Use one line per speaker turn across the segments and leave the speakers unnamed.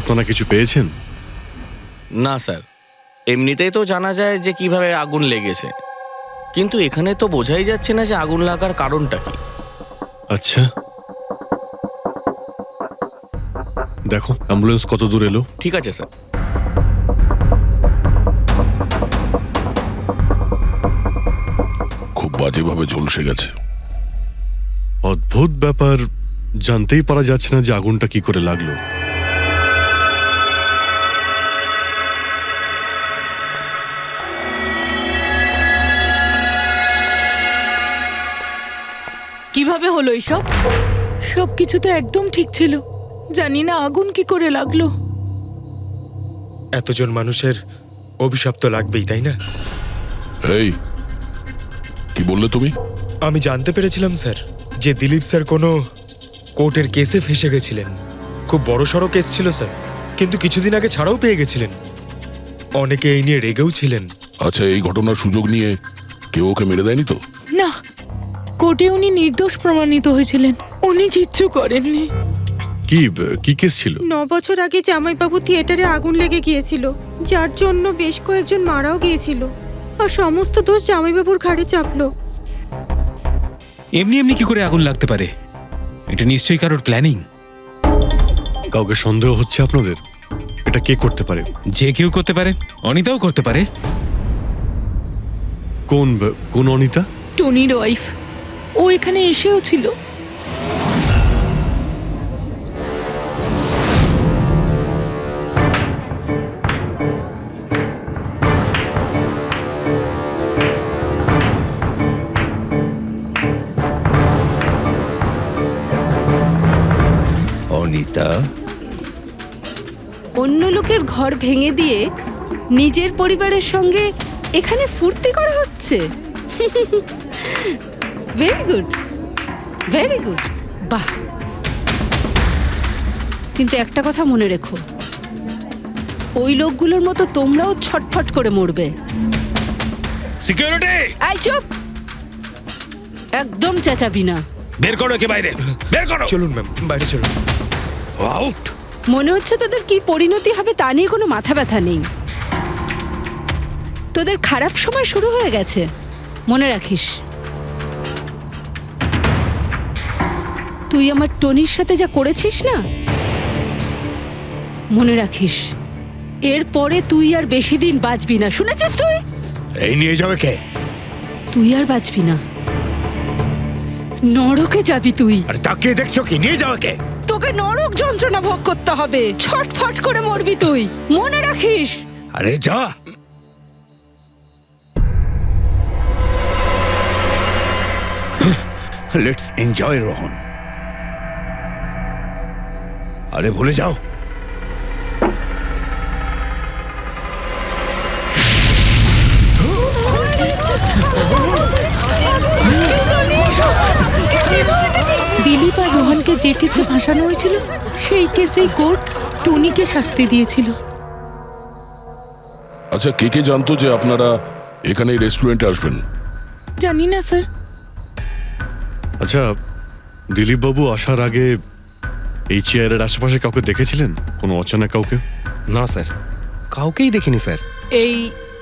আপনারা কিছু পেয়েছেন?
না স্যার, এমনিতেই তো জানা যায় যে কিভাবে আগুন লেগেছে, কিন্তু এখানে তো বোঝাই যাচ্ছে না যে আগুন লাগার কারণটা কি।
আচ্ছা, দেখো অ্যাম্বুলেন্স কত দূর এলো।
ঠিক আছে স্যার।
খুব বাজেভাবে ঝলসে গেছে।
অদ্ভুত ব্যাপার, জানতেই পারা যাচ্ছে না যে আগুনটা কি করে লাগলো।
কিভাবে হলো এইসব?
সবকিছু তো একদম ঠিক ছিল, জানি না আগুন কি করে লাগলো।
এতজন মানুষের অভিশাপ তো লাগবেই, তাই না?
এই কি বললে তুমি?
আমি জানতে পেরেছিলাম স্যার যে দিলীপ স্যার কোনো কোর্টের কেসে ফেঁসে গেছিলেন। খুব বড়সড় কেস ছিল স্যার, কিন্তু কিছুদিন আগে ছাড়াও পেয়ে গেছিলেন। অনেকে এই নিয়ে রেগেও ছিলেন।
আচ্ছা, এই ঘটনার সুযোগ নিয়ে কেউ ওকে মেরে দেয়নি তো?
না, কোর্টে উনি নির্দোষ প্রমাণিত হয়েছিলেন, উনি কিচ্ছু করেননি।
কি কেস ছিল?
9 বছর আগে জামাইবাবু থিয়েটারে আগুন লেগে গিয়েছিল, যার জন্য বেশ কয়েকজন মারাও গিয়েছিল, আর সমস্ত দোষ জামাইবাবুর ঘাড়ে চাপলো।
এমনি এমনি কি করে আগুন লাগতে পারে? এটা নিশ্চয়ই কারোর প্ল্যানিং।
কাউকে সন্দেহ হচ্ছে আপনাদের? এটা কে করতে পারে?
যে কেউ করতে পারে, অনিতাও করতে পারে।
কোন অনিতা?
টনির ওয়াইফ, ও এখানে এসেও ছিল।
অনিতা,
অন্য লোকের ঘর ভেঙে দিয়ে নিজের পরিবারের সঙ্গে এখানে ফুর্তি করা হচ্ছে। ভেরি গুড, ভেরি গুড, বাহ। কিন্তু একটা কথা মনে রেখো, ওই লোকগুলোর মতো তোমরাও ছটফট করে মরবে।
সিকিউরিটি,
এই চুপ, একদম চেঁচাবি না।
বের করো একে বাইরে, বের করো।
চলুন ম্যাম, বাইরে চলুন।
আউট।
মনে হচ্ছে তোদের কি পরিণতি হবে তা নিয়ে কোনো মাথা ব্যথা নেই। তোদের খারাপ সময় শুরু হয়ে গেছে, মনে রাখিস। তুই আমার টনির সাথে যা করেছিস না, মনে রাখিস এরপরে তুই আর বেশি দিন বাঁচবি না, শুনেছিস? তুই
এই নিয়ে যাবে কে?
তুই আর বাঁচবি না, নরকে যাবি তুই।
আর তাকিয়ে দেখছো কি? নিয়ে যাবে কে?
তোকে নরক যন্ত্রণা ভোগ করতে হবে, ছটফট করে মরবি তুই, মনে রাখিস।
আরে যা। Let's enjoy Rohan. আরে ভুলে যাও।
দিলীপ আর রোহনকে যে কেসে ফাঁসানো হয়েছিল, সেই কেসেই কোর্ট টনিকে শাস্তি দিয়েছিল।
আচ্ছা, কে কে জানতো যে আপনারা এখানে এই রেস্টুরেন্টে আসবেন?
জানি না স্যার।
আচ্ছা, দিলীপ বাবু আসার আগে এই চেয়ারের আশেপাশে কাউকে দেখেছিলেন? কোনো অচেনা কাউকে?
না স্যার, কাউকেই দেখিনি স্যার।
এই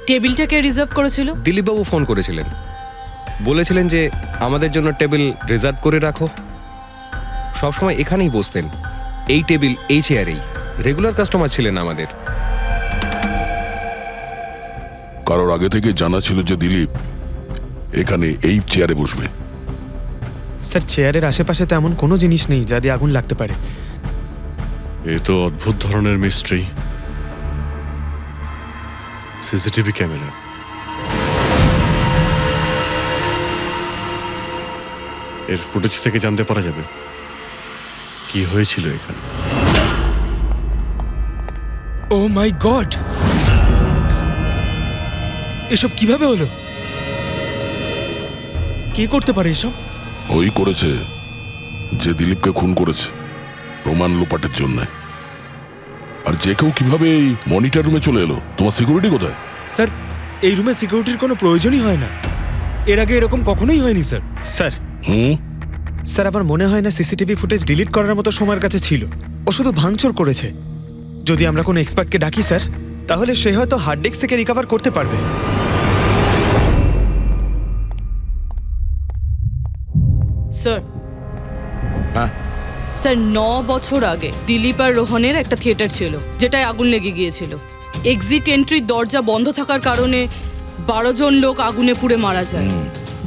টেবিলটাকে রিজার্ভ করেছিল
দিলীপবাবু ফোন করেছিলেন, বলেছিলেন যে আমাদের জন্য টেবিল রিজার্ভ করে রাখো। সবসময় এখানেই বসতেন, এই টেবিল, এই চেয়ারেই। রেগুলার কাস্টমার ছিলেন আমাদের।
কারোর আগে থেকে জানা ছিল যে দিলীপ এখানে এই চেয়ারে বসবে?
স্যার, চেয়ারের আশেপাশে তো এমন কোনো জিনিস নেই যা দিয়ে আগুন লাগতে পারে।
এ তো অদ্ভুত ধরনের মিস্ট্রি। সিসিটিভি ক্যামেরা, এর ফুটেজ থেকে জানতে পারা যাবে কি হয়েছিল এখানে।
ও মাই গড, এসব কিভাবে হলো? কে করতে পারে এসব?
ওই করেছে যে দিলীপকে খুন করেছে প্রমাণ লোপাটের জন্য। আর যে কেউ কিভাবে এই মনিটর রুমে চলে এলো? তোমার সিকিউরিটি কোথায়?
স্যার, এই রুমে সিকিউরিটির কোনো প্রয়োজনই হয় না। এর আগে এরকম কখনোই হয়নি স্যার। স্যার স্যার, আমার মনে হয় না সিসিটিভি ফুটেজ ডিলিট করার মতো সময়ের কাছে ছিল। ও শুধু ভাঙচুর করেছে। যদি আমরা কোনো এক্সপার্টকে ডাকি স্যার, তাহলে সে হয়তো হার্ড ডিস্ক থেকে রিকভার করতে পারবে।
স্যার
হ্যাঁ?
স্যার 9 বছর আগে দিলীপ আর রোহনের একটা থিয়েটার ছিল যেটায় আগুন লেগে গিয়েছিল। এক্সিট এন্ট্রির দরজা বন্ধ থাকার কারণে 12 জন লোক আগুনে পুড়ে মারা যায়।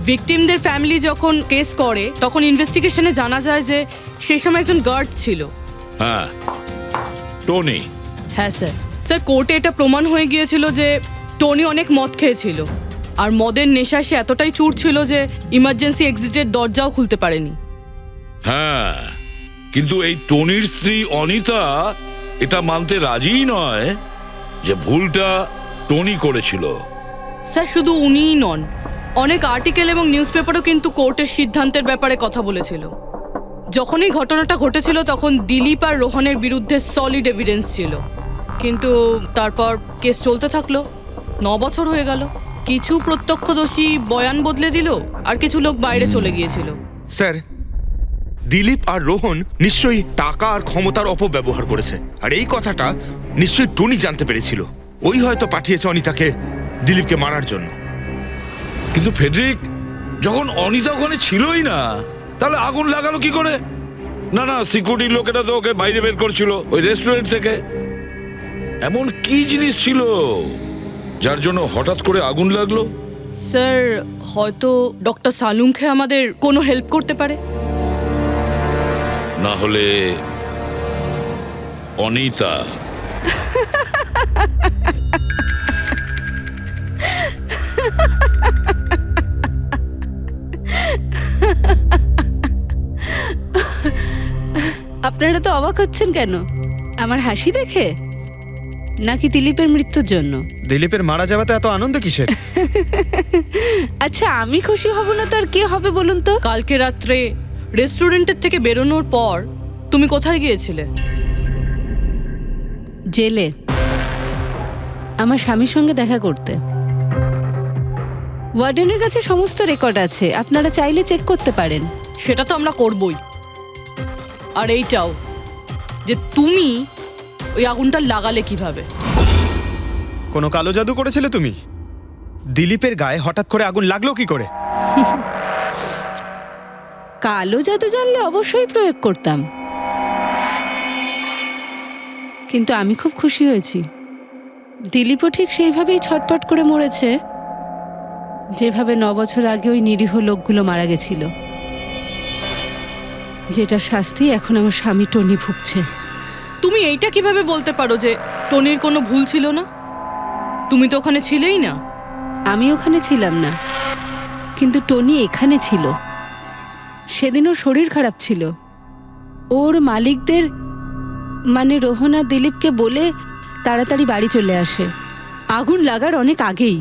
ভিকটিমদের ফ্যামিলি যখন কেস করে তখন ইনভেস্টিগেশনে জানা যায় যে সেই সময় একজন গার্ড ছিল।
হ্যাঁ, টনি।
হ্যাঁ স্যার। স্যার কোর্টে এটা প্রমাণ হয়ে গিয়েছিল যে টনি অনেক মদ খেয়েছিল, আর মদের নেশায় সে এতটাই চুর ছিল যে ইমার্জেন্সি এক্সিটের দরজাও খুলতে পারেনি।
হ্যাঁ, কিন্তু এই টনির স্ত্রী অনিতা এটা মানতে রাজিই নয় যে ভুলটা টনি করেছিল।
স্যার শুধু উনিই নন, অনেক আর্টিকেল এবং নিউজ পেপারও কিন্তু কোর্টের সিদ্ধান্তের ব্যাপারে কথা বলেছিল। যখন এই ঘটনাটা ঘটেছিল তখন দিলীপ আর রোহনের বিরুদ্ধে সলিড এভিডেন্স ছিল, কিন্তু তারপর কেস চলতে থাকলো। 9 বছর হয়ে গেল। কিছু প্রত্যক্ষদর্শী বয়ান বদলে দিল, আর কিছু লোক বাইরে চলে গিয়েছিল।
স্যার, দিলীপ আর রোহন নিশ্চয়ই টাকা আর ক্ষমতার অপব্যবহার করেছে, আর এই কথাটা নিশ্চয়ই টনি জানতে পেরেছিল। ওই হয়তো পাঠিয়েছে অনিতাকে দিলীপকে মারার জন্য।
কিন্তু ফেডরিক, যখন অনিতা ওখানে ছিলই না, তাহলে আগুন লাগালো কি করে? না না, সিকিউরিটি লোকেরা তো ওকে বাইরে বের করছিল ওই রেস্টুরেন্ট থেকে। এমন কি জিনিস ছিল যার জন্য হঠাৎ করে আগুন লাগলো?
স্যার হয়তো ডক্টর সালুংখে আমাদের কোনো হেল্প করতে পারে।
না হলে অনিতা।
আপনারা তো অবাক হচ্ছেন কেন? আমার হাসি দেখে নাকি দিলীপের মৃত্যুর জন্য?
দিলীপের মারা যাওয়াতে এত আনন্দ কিসের?
আচ্ছা, আমি খুশি হব না তো আর কে হবে বলুন তো?
কালকে রাত্রে রেস্টুরেন্টের থেকে বেরোনোর পর তুমি কোথায় গিয়েছিলে?
জেলে আমার স্বামীর সঙ্গে দেখা করতে। ওয়ার্ডেনের কাছে সমস্ত রেকর্ড আছে, আপনারা চাইলে চেক করতে পারেন।
সেটা তো আমরা করবই। আর এইটাও যে তুমি ওই আগুনটা লাগালে কিভাবে?
কোনো কালো জাদু করেছিলে তুমি? দিলীপের গায়ে হঠাৎ করে আগুন লাগলো কি করে?
কালো জাদু জানলে অবশ্যই প্রয়োগ করতাম, কিন্তু আমি খুব খুশি হয়েছি। দিলীপও ঠিক সেইভাবেই ছটপট করে মরেছে যেভাবে 9 বছর আগে ওই নিরীহ লোকগুলো মারা গেছিল, যেটা শাস্তি এখন আমার স্বামী টনি ভুগছে।
তুমি এইটা কিভাবে বলতে পারো যে টনির কোনো ভুল ছিল না? তুমি তো ওখানে ছিলেই না।
আমি ওখানে ছিলাম না, কিন্তু টনি এখানে ছিল। সেদিন ওর শরীর খারাপ ছিল। ওর মালিকদের মানে রোহন আর দিলীপকে বলে তাড়াতাড়ি বাড়ি চলে আসে আগুন লাগার অনেক আগেই।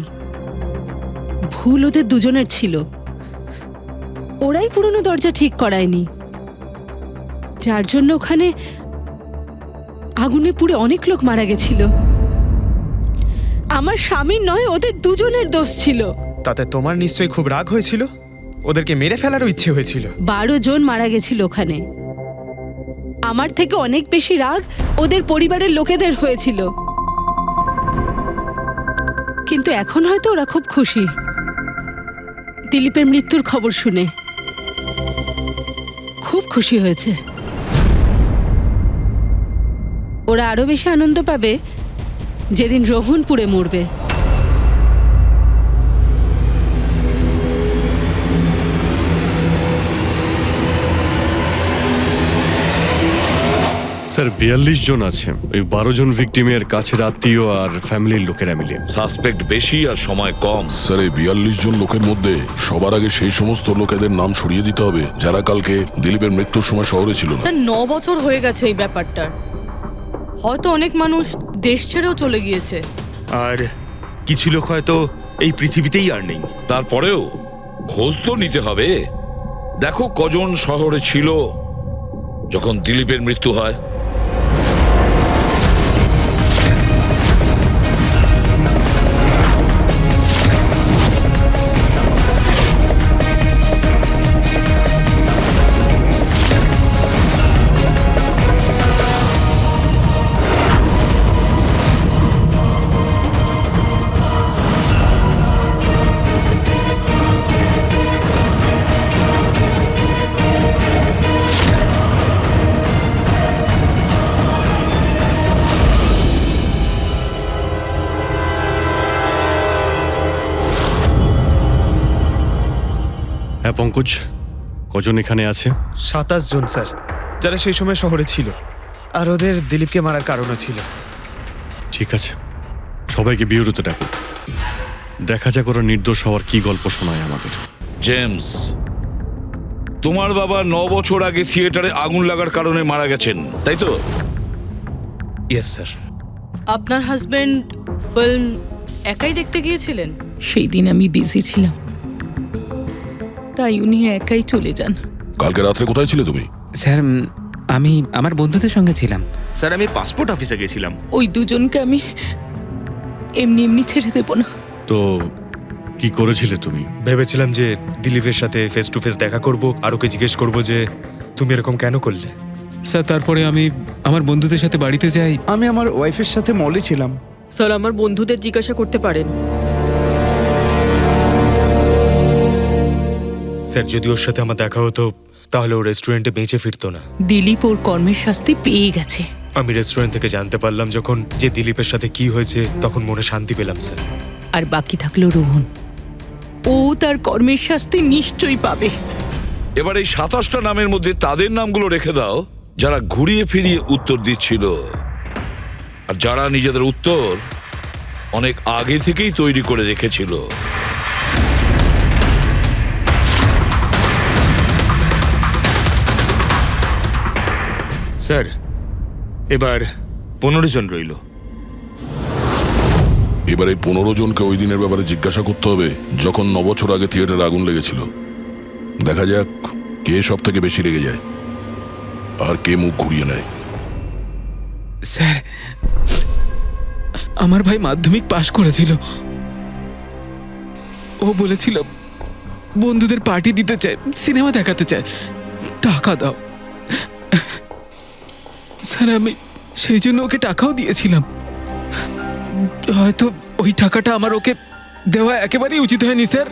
ভুল ওদের দুজনের ছিল, ওরাই পুরনো দরজা ঠিক করায়নি, যার জন্য ওখানে আগুনে পুড়ে অনেক লোক মারা গেছিল। আমার স্বামীর নয়, ওদের দুজনের দোষ ছিল।
তাতে তোমার নিশ্চয়ই খুব রাগ হয়েছিল, ওদেরকে মেরে ফেলারও ইচ্ছে হয়েছিল।
12 জন মারা গেছিল ওখানে। আমার থেকে অনেক বেশি রাগ ওদের পরিবারের লোকেদের হয়েছিল, কিন্তু এখন হয়তো ওরা খুব খুশি দিলীপের মৃত্যুর খবর শুনে। খুব খুশি হয়েছে। ওরা আরো বেশি আনন্দ পাবে যেদিন রোহন পুড়ে মরবে।
স্যার 42 জন আছে, ওই 12 জন ভিকটিমের কাছের আত্মীয় আর ফ্যামিলির লোকেরা মিলে।
সাসপেক্ট বেশি আর সময় কম।
স্যার, এই 42 জন লোকের মধ্যে সবার আগে সেই সমস্ত লোকেদের নাম সরিয়ে দিতে হবে যারা কালকে দিলীপের মৃত্যুর সময় শহরে ছিল না।
স্যার 9 বছর হয়ে গেছে এই ব্যাপারটার। হয়তো অনেক মানুষ দেশ ছেড়েও চলে গিয়েছে,
আর কিছু লোক হয়তো এই পৃথিবীতেই আর নেই।
তারপরেও খোঁজ তো নিতে হবে। দেখো কজন শহরে ছিল যখন দিলীপের মৃত্যু হয়।
পঙ্কজ, কজন এখানে আছে?
27 জন স্যার, যারা সেই সময় শহরে ছিল, আর ওদের দিলীপকে মারার কারণও ছিল।
ঠিক আছে, সবাইকে বিউরোতে ডাকো। দেখা যাক ওরা নির্দোষ হওয়ার কি গল্প শোনায় আমাদের।
জেমস, তোমার বাবা 9 বছর আগে থিয়েটারে আগুন লাগার কারণে মারা গেছেন, তাই তো?
Yes sir.
আপনার হাজবেন্ড ফিল্ম একাই দেখতে গিয়েছিলেন?
সেই দিন আমি বিজি ছিলাম, তাই উনি একাই চলে যান।
কালকে রাত্রে কোথায় ছিলে তুমি?
স্যার আমি আমার বন্ধুদের সঙ্গে ছিলাম।
স্যার আমি পাসপোর্ট অফিসে গেছিলাম।
ওই দুজনকে আমি এমনি এমনি ছেড়ে দেব না।
তো কি করেছিলে তুমি?
ভেবেছিলাম যে দিলীপের সাথে ফেস টু ফেস দেখা করব, আর ওকে জিজ্ঞেস করব যে তুমি এরকম কেন করলে।
স্যার তারপরে আমি আমার বন্ধুদের সাথে বাড়িতে যাই।
আমি আমার ওয়াইফের সাথে মলে ছিলাম।
স্যার আমার বন্ধুদের জিজ্ঞাসা করতে পারেন।
স্যার যদি ওর সাথে আমার দেখা হতো তাহলে ও রেস্টুরেন্টে বেঁচে ফিরতো না।
দিলীপ ওর কর্মের শাস্তি পেয়ে গেছে।
আমি রেস্টুরেন্ট থেকে জানতে পারলাম যখন যে দিলীপের সাথে কি হয়েছে, তখন মনে শান্তি পেলাম স্যার।
আর বাকি থাকলো রোহন, ও তার কর্মের শাস্তি নিশ্চয়ই পাবে।
এবার এই 27টা নামের মধ্যে তাদের নামগুলো রেখে দাও যারা ঘুরিয়ে ফিরিয়ে উত্তর দিচ্ছিল, আর যারা নিজেদের উত্তর অনেক আগে থেকেই তৈরি করে রেখেছিল।
স্যার এবার 15 জন রইল।
এবার এই 15 জনকে ওই দিনের ব্যাপারে জিজ্ঞাসা করতে হবে যখন 9 বছর আগে থিয়েটারে আগুন লেগেছিল। দেখা যাক কে সব থেকে বেশি রেগে যায় আর কে মুখ ঘুরিয়ে নেয়।
স্যার আমার ভাই মাধ্যমিক পাশ করেছিল। ও বলেছিল বন্ধুদের পার্টি দিতে চায়, সিনেমা দেখাতে চায়, টাকা দাও। স্যার আমি সেই জন্য ওকে টাকাও দিয়েছিলাম। হয়তো ওই টাকাটা আমার ওকে দেওয়া একেবারেই উচিত হয়নি স্যার।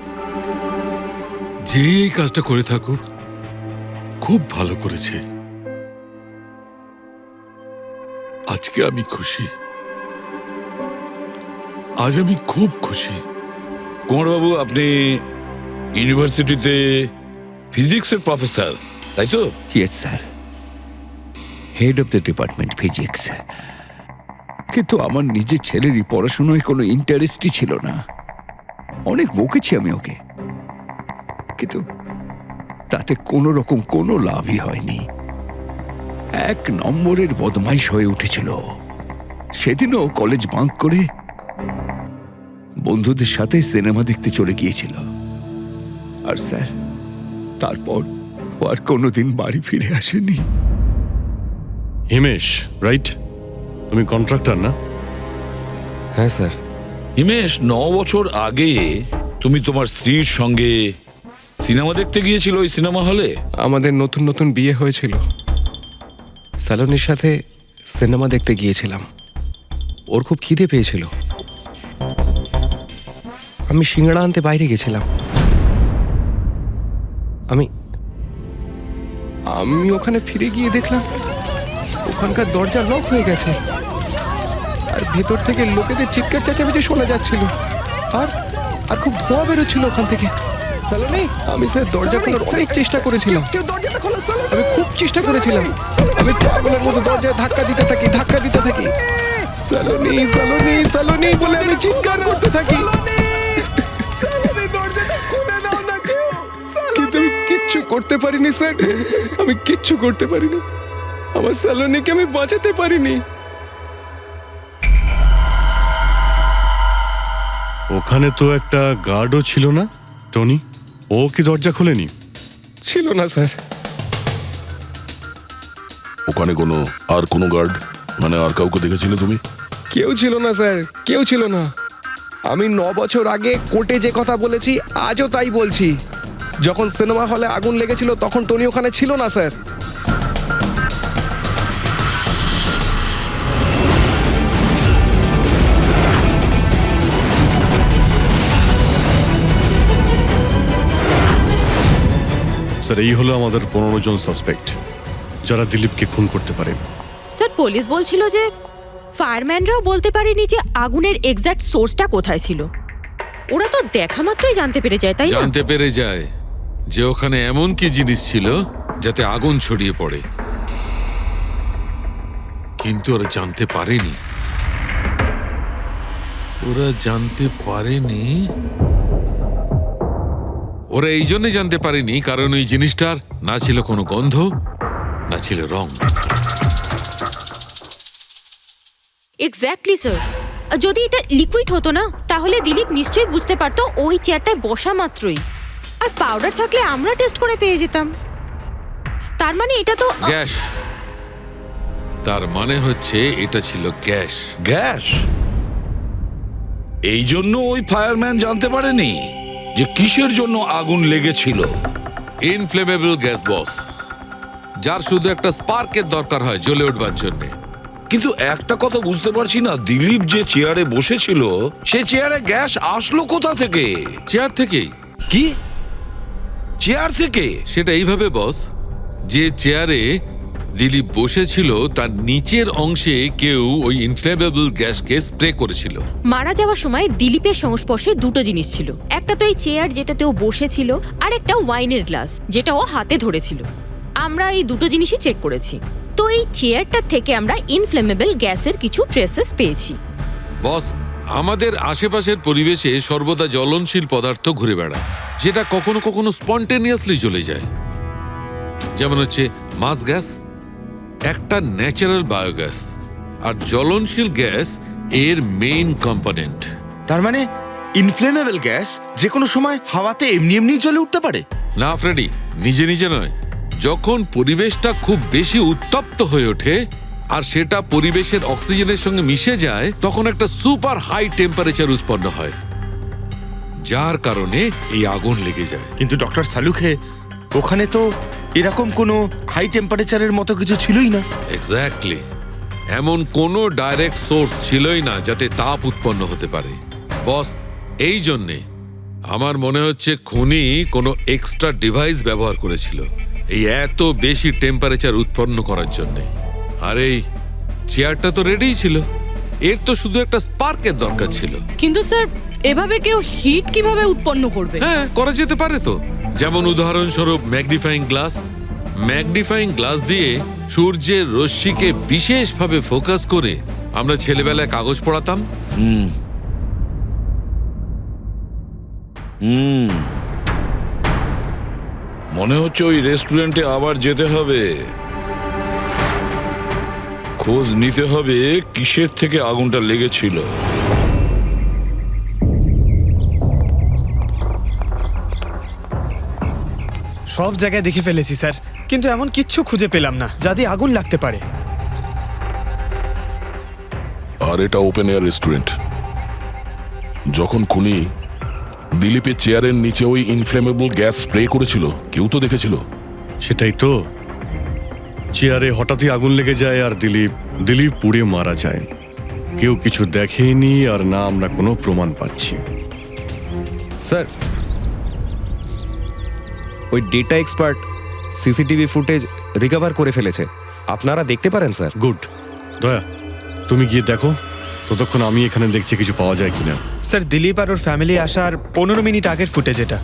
যে এই কাজটা করে থাকুক খুব ভালো করেছে। আজকে আমি খুশি, আজ আমি খুব খুশি।
কুমারবাবু, আপনি ইউনিভার্সিটিতে ফিজিক্সের প্রফেসর, তাই তো?
Yes sir, head of the department physics. কিন্তু আমার নিজের ছেলেরই পড়াশোনায় কোনো ইন্টারেস্টই ছিল না। অনেক বকেছি আমি ওকে, কিন্তু তাতে কোনো রকম কোনো লাভই হয়নি। 1 নম্বরের বদমাইশ হয়ে উঠেছিল। সেদিনও কলেজ বাঙ্ক করে বন্ধুদের সাথে সিনেমা দেখতে চলে গিয়েছিল। আর স্যার তারপর ও আর কোনোদিন বাড়ি ফিরে আসেনি।
হিমেশ, রাইট? তুমি কন্ট্রাক্টর না?
হ্যাঁ স্যার।
হিমেশ, 9 বছর আগে তুমি তোমার স্ত্রীর সঙ্গে সিনেমা দেখতে গিয়েছিল ওই সিনেমা হলে।
আমাদের নতুন নতুন বিয়ে হয়েছিল, স্যালনের সাথে সিনেমা দেখতে গিয়েছিলাম। ওর খুব খিদে পেয়েছিল, আমি সিঙ্গাড়া আনতে বাইরে গেছিলাম। আমি আমি ওখানে ফিরে গিয়ে দেখলাম ওখানকার দরজা লক হয়ে গেছে, আর ভেতর থেকে লোকেদের চিৎকার চেঁচামেচি শোনা যাচ্ছিল, আর আর খুব ধোঁয়া বেরোচ্ছিল ওখান থেকে। আমি স্যার দরজা খোলার অনেক চেষ্টা করেছিলাম, আমি খুব চেষ্টা করেছিলাম। আমি পাগলের মতো দরজায় ধাক্কা দিতে থাকি সালোনি সালোনি সালোনি বলে আমি চিৎকার করতে থাকি, কিন্তু আমি কিচ্ছু করতে পারিনি স্যার। আমি কিচ্ছু করতে পারিনি, আমার সালোনিকে আমি বাঁচাতে পারিনি।
ওখানে তো একটা গার্ডও ছিল না, টনি? ও কি দরজা খোলেনি?
ছিল না স্যার।
ওখানে কোনো গার্ড, মানে আর কাউকে দেখেছিলে তুমি?
কেউ ছিল না স্যার, কেউ ছিল না। আমি 9 বছর আগে কোর্টে যে কথা বলেছি আজও তাই বলছি। যখন সিনেমা হলে আগুন লেগেছিল তখন টনি ওখানে ছিল না স্যার।
স্যার এই হলো আমাদের 15 জন সাসপেক্ট যারা দিলীপকে খুন করতে পারে।
স্যার পুলিশ বলছিল যে ফায়ারম্যানরাও বলতে পারেনি যে আগুনের এক্স্যাক্ট সোর্সটা কোথায় ছিল। ওরা তো দেখা মাত্রই জানতে পেরে যায়, তাই না?
জানতে পেরে যায়, যে ওখানে এমন কি জিনিস ছিল যাতে আগুন ছড়িয়ে পড়ে, কিন্তু ওরা জানতে পারেনি। ওরা এই জন্য জানতে পারেনি কারণ ওই জিনিসটার না ছিল কোনো গন্ধ, না ছিল রং।
Exactly sir. যদি এটা লিকুইড হতো না তাহলে দিলীপ নিশ্চয়ই বুঝতে পারতো ওই চেয়ারটায় বসা মাত্রই। আর পাউডার থাকলে আমরা টেস্ট করে পেয়ে যেতাম। তার মানে এটা তো
গ্যাস। তার মানে হচ্ছে এটা ছিল গ্যাস।
গ্যাস? এই জন্য ওই ফায়ারম্যান জানতে পারেনি যে কিসের জন্য আগুন লেগেছিল।
ইনফ্লেমেবল গ্যাস বস, যার শুধু একটা স্পার্কের দরকার হয় জ্বলে উঠবার জন্য।
কিন্তু একটা কথা বুঝতে পারছি না, দিলীপ যে চেয়ারে বসেছিল সে চেয়ারে গ্যাস আসলো কোথা থেকে?
চেয়ার থেকেই।
কি চেয়ার থেকে?
সেটা এইভাবে বস, যে চেয়ারে দিলীপ বসেছিল তার নিচের অংশে কেউ ওই ইনফ্লেমেবল গ্যাসকে স্প্রে করেছিল।
মারা যাওয়ার সময় দিলীপের সংস্পর্শে দুটো জিনিস ছিল। একটা তো এই চেয়ার যেটাতে ও বসেছিল, আর একটা ওয়াইনের গ্লাস যেটা ও হাতে ধরেছিল। আমরা এই দুটো জিনিসই চেক করেছি। তো এই চেয়ারটার থেকে আমরা ইনফ্লেমেবল গ্যাসের কিছু ট্রেসেস পেয়েছি।
বস, আমাদের আশেপাশের পরিবেশে সর্বদা জ্বলনশীল পদার্থ ঘুরে বেড়ায়, যেটা কখনো কখনো স্পন্টেনিয়াসলি জ্বলে যায়। যেমন হচ্ছে মাস গ্যাস, একটা ন্যাচারাল বায়োগ্যাস, আর জ্বলনশীল গ্যাস এর মেইন কম্পোনেন্ট।
তার মানে ইনফ্লেমেবল গ্যাস যে কোনো সময় হাওয়াতে এমনি এমনি জ্বলে উঠতে পারে?
না ফ্রেডি, নিজে নিজে নয়। যখন পরিবেশটা খুব বেশি উত্তপ্ত হয়ে ওঠে আর সেটা পরিবেশের অক্সিজেনের সঙ্গে মিশে যায়, তখন একটা সুপার হাই টেম্পারেচার উৎপন্ন হয়, যার কারণে এই আগুন লেগে যায়।
কিন্তু ডক্টর সালুখে, ওখানে তো এরকম কোনো হাই টেম্পারেচারের মতো কিছু ছিলই না।
এক্স্যাক্টলি, এমন কোনো ডাইরেক্ট সোর্স ছিলই না যাতে তাপ উৎপন্ন হতে পারে। বস, এই জন্যে আমার মনে হচ্ছে খুনি কোনো এক্সট্রা ডিভাইস ব্যবহার করেছিল এই এত বেশি টেম্পারেচার উৎপন্ন করার জন্য। আর এই চেয়ারটা তো রেডিই ছিল, এর তো শুধু একটা স্পার্কের দরকার ছিল।
কিন্তু স্যার, এভাবে কেউ হিট কিভাবে উৎপন্ন করবে?
হ্যাঁ, করা যেতে পারে তো। যেমন উদাহরণস্বরূপ ম্যাগনিফাইং গ্লাস। ম্যাগনিফাইং গ্লাস দিয়ে সূর্যের রশ্মিকে বিশেষভাবে ফোকাস করে আমরা ছেলেবেলায় কাগজ পড়াতাম।
মনে হচ্ছে ওই রেস্টুরেন্টে আবার যেতে হবে, খোঁজ নিতে হবে কিসের থেকে আগুনটা লেগেছিল।
সব জায়গায় দেখে ফেলেছি স্যার, কিন্তু এমন কিচ্ছু খুঁজে পেলাম না যাতে আগুন লাগতে পারে।
আর এটা ওপেন এয়ার রেস্টুরেন্ট। যখন খুনি দিলীপের চেয়ারের নিচে ওই ইনফ্লেমেবল গ্যাস স্প্রে করেছিল, কেউ তো দেখেছিল।
সেটাই তো, চেয়ারে হঠাৎই আগুন লেগে যায় আর দিলীপ পুড়ে মারা যায়। কেউ কিছু দেখেনি, আর না আমরা কোনো প্রমাণ পাচ্ছি।
স্যার, ওই data expert CCTV footage recover করে ফেলেছে, আপনারা দেখতে পারেন স্যার।
গুড। দয়া, তুমি গিয়ে দেখো, ততক্ষণ আমি এখানে দেখছি কিছু পাওয়া যায় কিনা।
স্যার, দিলীপ আর ওর ফ্যামিলি আসার 15 মিনিট আগের ফুটেজ এটা।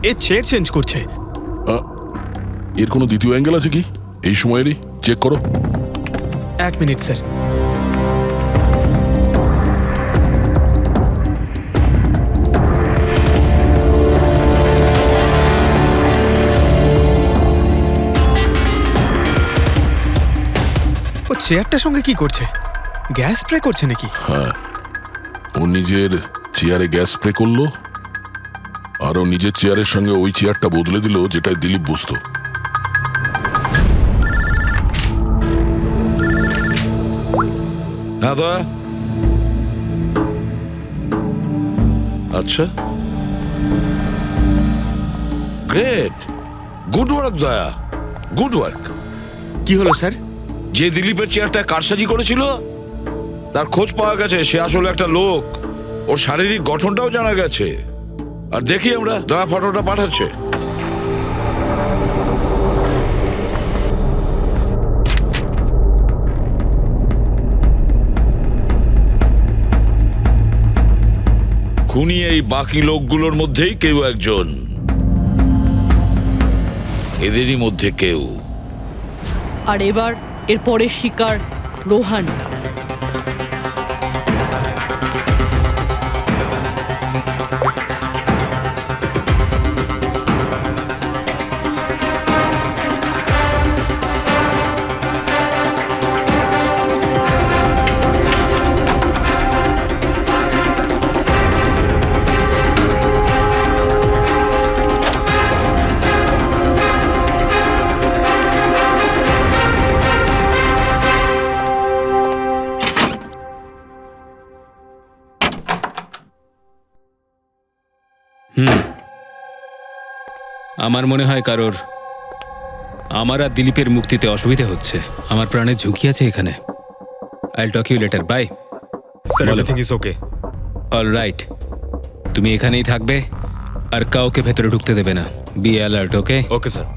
এ চেয়ার চেঞ্জ করছে।
এর কোনো দ্বিতীয় অ্যাঙ্গেল আছে কি এই সময়েরই? চেক করো।
1 মিনিট স্যার। ও চেয়ারটার সঙ্গে কি করছে? গ্যাস স্প্রে করছে নাকি?
হ্যাঁ, ও নিজের চেয়ারে গ্যাস স্প্রে করলো, আর ও নিজের চেয়ারের সঙ্গে ওই চেয়ারটা বদলে দিল যেটায় দিলীপ বসতো।
হ্যাঁ দয়া। আচ্ছা, গ্রেট, গুড ওয়ার্ক দয়া, গুড ওয়ার্ক।
কি হলো স্যার?
যে দিলীপের চেয়ারটা কারসাজি করেছিল তার খোঁজ পাওয়া গেছে। সে আসলে একটা লোক, ওর শারীরিক গঠনটাও জানা গেছে। আর দেখি আমরা, দয়া ফটোটা পাঠাচ্ছে। খুনি এই বাকি লোকগুলোর মধ্যেই কেউ একজন, এদেরই মধ্যে কেউ।
আর এবার এর পরের শিকার রোহান।
আমার মনে হয় কারোর আমার আর দিলীপের মুক্তিতে অসুবিধা হচ্ছে। আমার প্রাণে ঝুঁকি আছে এখানে। I talk you later, bye.
Sir, everything is okay.
All right, তুমি এখানেই থাকবে আর কাউকে ভেতরে ঢুকতে দেবে না। Be alert, okay?
Okay sir.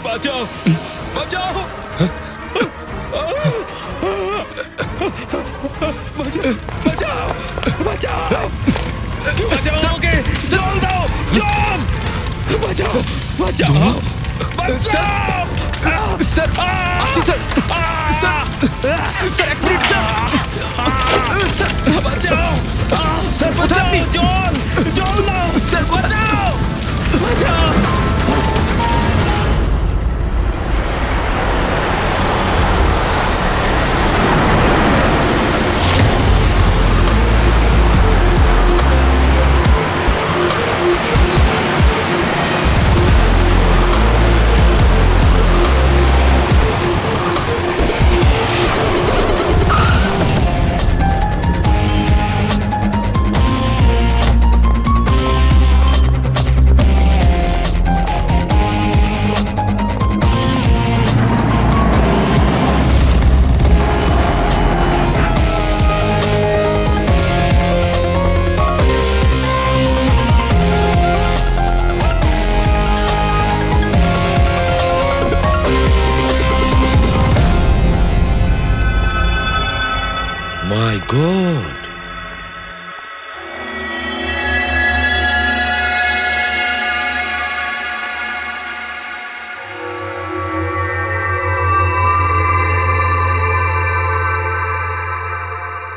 বাঁচাও, বাঁচাও, বাঁচাও, বাঁচাও, বাঁচাও ওকে, জল দাও, জল, বাঁচাও, বাঁচাও, বাঁচাও।
স্যার, আসি স্যার। স্যার, স্যার এক মিনিট স্যার। স্যার
বাঁচাও, স্যার বাঁচাও, জল, জল দাও, স্যার বাঁচাও, বাঁচাও। My God!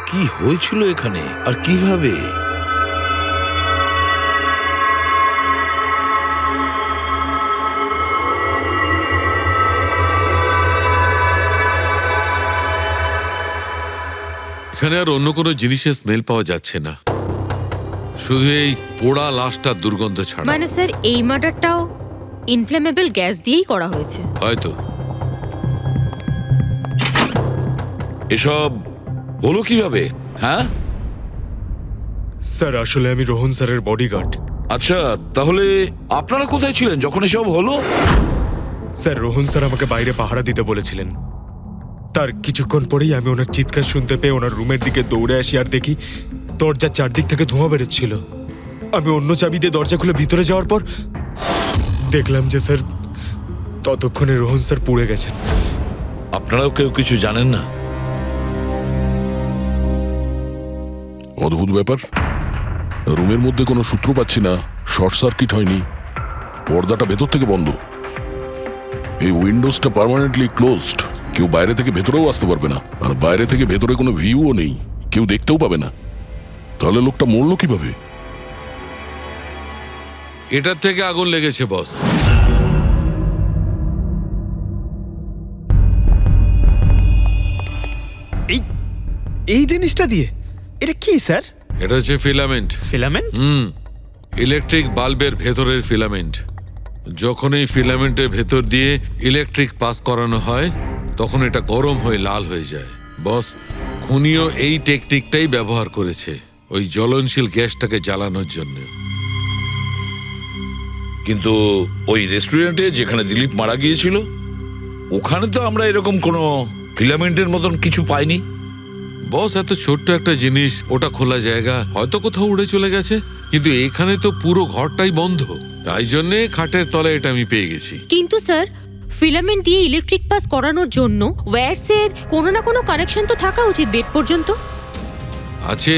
কি হয়েছিল এখানে আর কিভাবে?
এখানে আর অন্য কোনো জিনিসের স্মেল পাওয়া যাচ্ছে না, শুধু এই পোড়া লাশটার দুর্গন্ধ ছাড়া।
মানে স্যার এই মার্ডারটাও ইনফ্লেমেবল গ্যাস দিয়েই করা হয়েছে
হয়তো।
এসব হলো কিভাবে? হ্যাঁ
স্যার, আসলে আমি রোহন স্যারের বডিগার্ড।
আচ্ছা, তাহলে আপনারা কোথায় ছিলেন যখন এসব হলো?
স্যার, রোহন স্যার আমাকে বাইরে পাহারা দিতে বলেছিলেন। তার কিছুক্ষণ পরেই আমি ওনার চিৎকার শুনতে পেয়ে ওনার রুমের দিকে দৌড়ে আসি আর দেখি দরজার চারদিক থেকে ধোঁয়া বেরোচ্ছিল। আমি অন্য চাবি দিয়ে দরজা খুলে ভিতরে যাওয়ার পর দেখলাম যে স্যার ততক্ষণে রোহন স্যার পুড়ে গেছেন।
আপনারাও কেউ কিছু জানেন না?
অদ্ভুত ব্যাপার, রুমের মধ্যে কোনো সূত্র পাচ্ছি না, শর্ট সার্কিট হয়নি, পর্দাটা ভেতর থেকে বন্ধ, এই উইন্ডোজটা পার্মানেন্টলি ক্লোজড, কেউ বাইরে থেকে ভেতরেও আসতে পারবে না, আর বাইরে থেকে ভেতরে কোনো ভিউও নেই, কেউ দেখতেও পাবে না। তাহলে লোকটা মরলো কিভাবে?
এটার থেকে আগুন লেগেছে বস।
এই জিনিসটা দিয়ে এটা কি স্যার?
এটা হচ্ছে ফিলামেন্ট।
ফিলামেন্ট?
ইলেকট্রিক বাল্বের ভেতরের ফিলামেন্ট। যখন এই ফিলামেন্টের ভেতর দিয়ে ইলেকট্রিক পাস করানো হয় তখন এটা গরম হয়ে লাল হয়ে যায়। বস, খুনিও এই টেকনিকটাই ব্যবহার করেছে ওই জ্বলনশীল গ্যাসটাকে জ্বালানোর জন্য।
কিন্তু ওই রেস্টুরেন্টে যেখানে দিলীপ মারা গিয়েছিল ওখানে তো আমরা এরকম কোনো ফিলামেন্টের মতন কিছু পাইনি।
বস, এত ছোট্ট একটা জিনিস, ওটা খোলা জায়গা, হয়তো কোথাও উড়ে চলে গেছে, কিন্তু এখানে তো পুরো ঘরটাই বন্ধ, তাই জন্যে খাটের তলায় এটা আমি পেয়ে গেছি।
কিন্তু স্যার, ফিলামেন্ট দিয়ে ইলেকট্রিক পাস করানোর জন্য ওয়্যারসের কোনো না কোনো কানেকশন তো থাকা উচিত বেড পর্যন্ত।
আছে,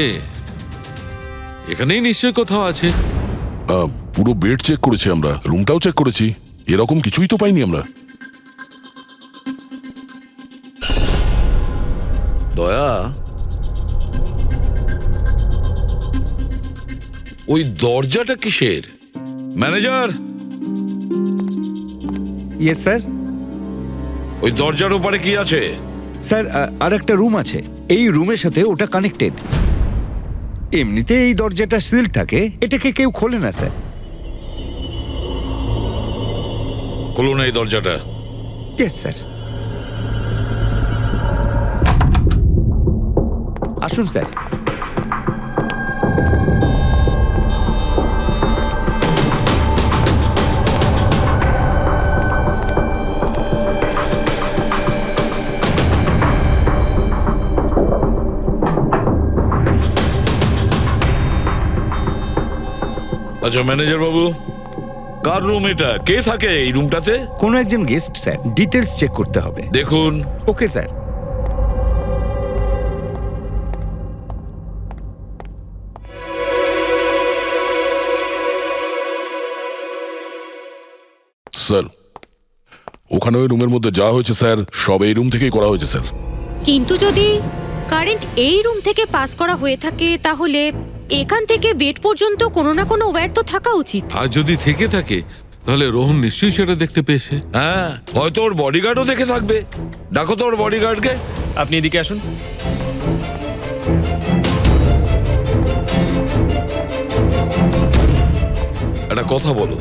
এখানেই নিশ্চয় কোথাও আছে।
পুরো বেড চেক করেছি আমরা, রুমটাও চেক করেছি, এরকম কিছুই তো পাইনি আমরা।
দয়া, ওই দরজাটা কিসের? Manager,
yes sir.
ওই দরজার ওপারে কি আছে?
স্যার, আর একটা রুম আছে, এই রুমের সাথে ওটা কানেক্টেড। এমনিতে এই দরজাটা সিল থাকে, এটাকে কেউ খোলে না স্যার।
খুলুন এই দরজাটা।
Yes sir. আসুন স্যার।
আচ্ছা ম্যানেজার বাবু, কার রুম এটা? কে থাকে এই রুমটাতে?
কোনো একজন গেস্ট স্যার, ডিটেলস চেক করতে হবে।
দেখুন।
Okay sir.
স্যার, ওখানে ওই রুমের মধ্যে যা হয়েছে স্যার সব এই রুম থেকেই করা হয়েছে স্যার।
কিন্তু যদি কারেন্ট এই রুম থেকে পাস করা হয়ে থাকে তাহলে এখান থেকে বেড পর্যন্ত কোনো না কোনো ওয়্যার তো থাকা উচিত।
আর যদি থেকে থাকে তাহলে রোহন নিশ্চয়ই সেটা দেখতে পেয়েছে।
হ্যাঁ, হয়তো ওর বডিগার্ডও দেখে থাকবে। ডাকো তো ওর বডিগার্ডকে।
আপনি এদিকে আসুন।
একটা কথা বলো,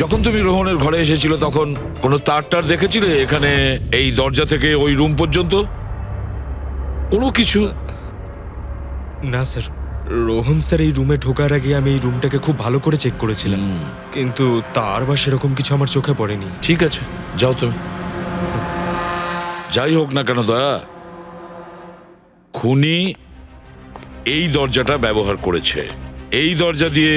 যখন তুমি রোহনের ঘরে এসেছিল তখন কোনো তার দেখেছিলে এখানে এই দরজা থেকে ওই রুম পর্যন্ত? কোনো কিছু?
না স্যার, রোহন স্যার এই রুমে ঢোকার আগে আমি এই রুমটাকে খুব ভালো করে চেক করেছিলাম, কিন্তু তার বা সেরকম কিছু আমার চোখে পড়েনি।
ঠিক আছে, যাও তুমি। যাই হোক না কেন দয়া, খুনি এই দরজাটা ব্যবহার করেছে। এই দরজা দিয়ে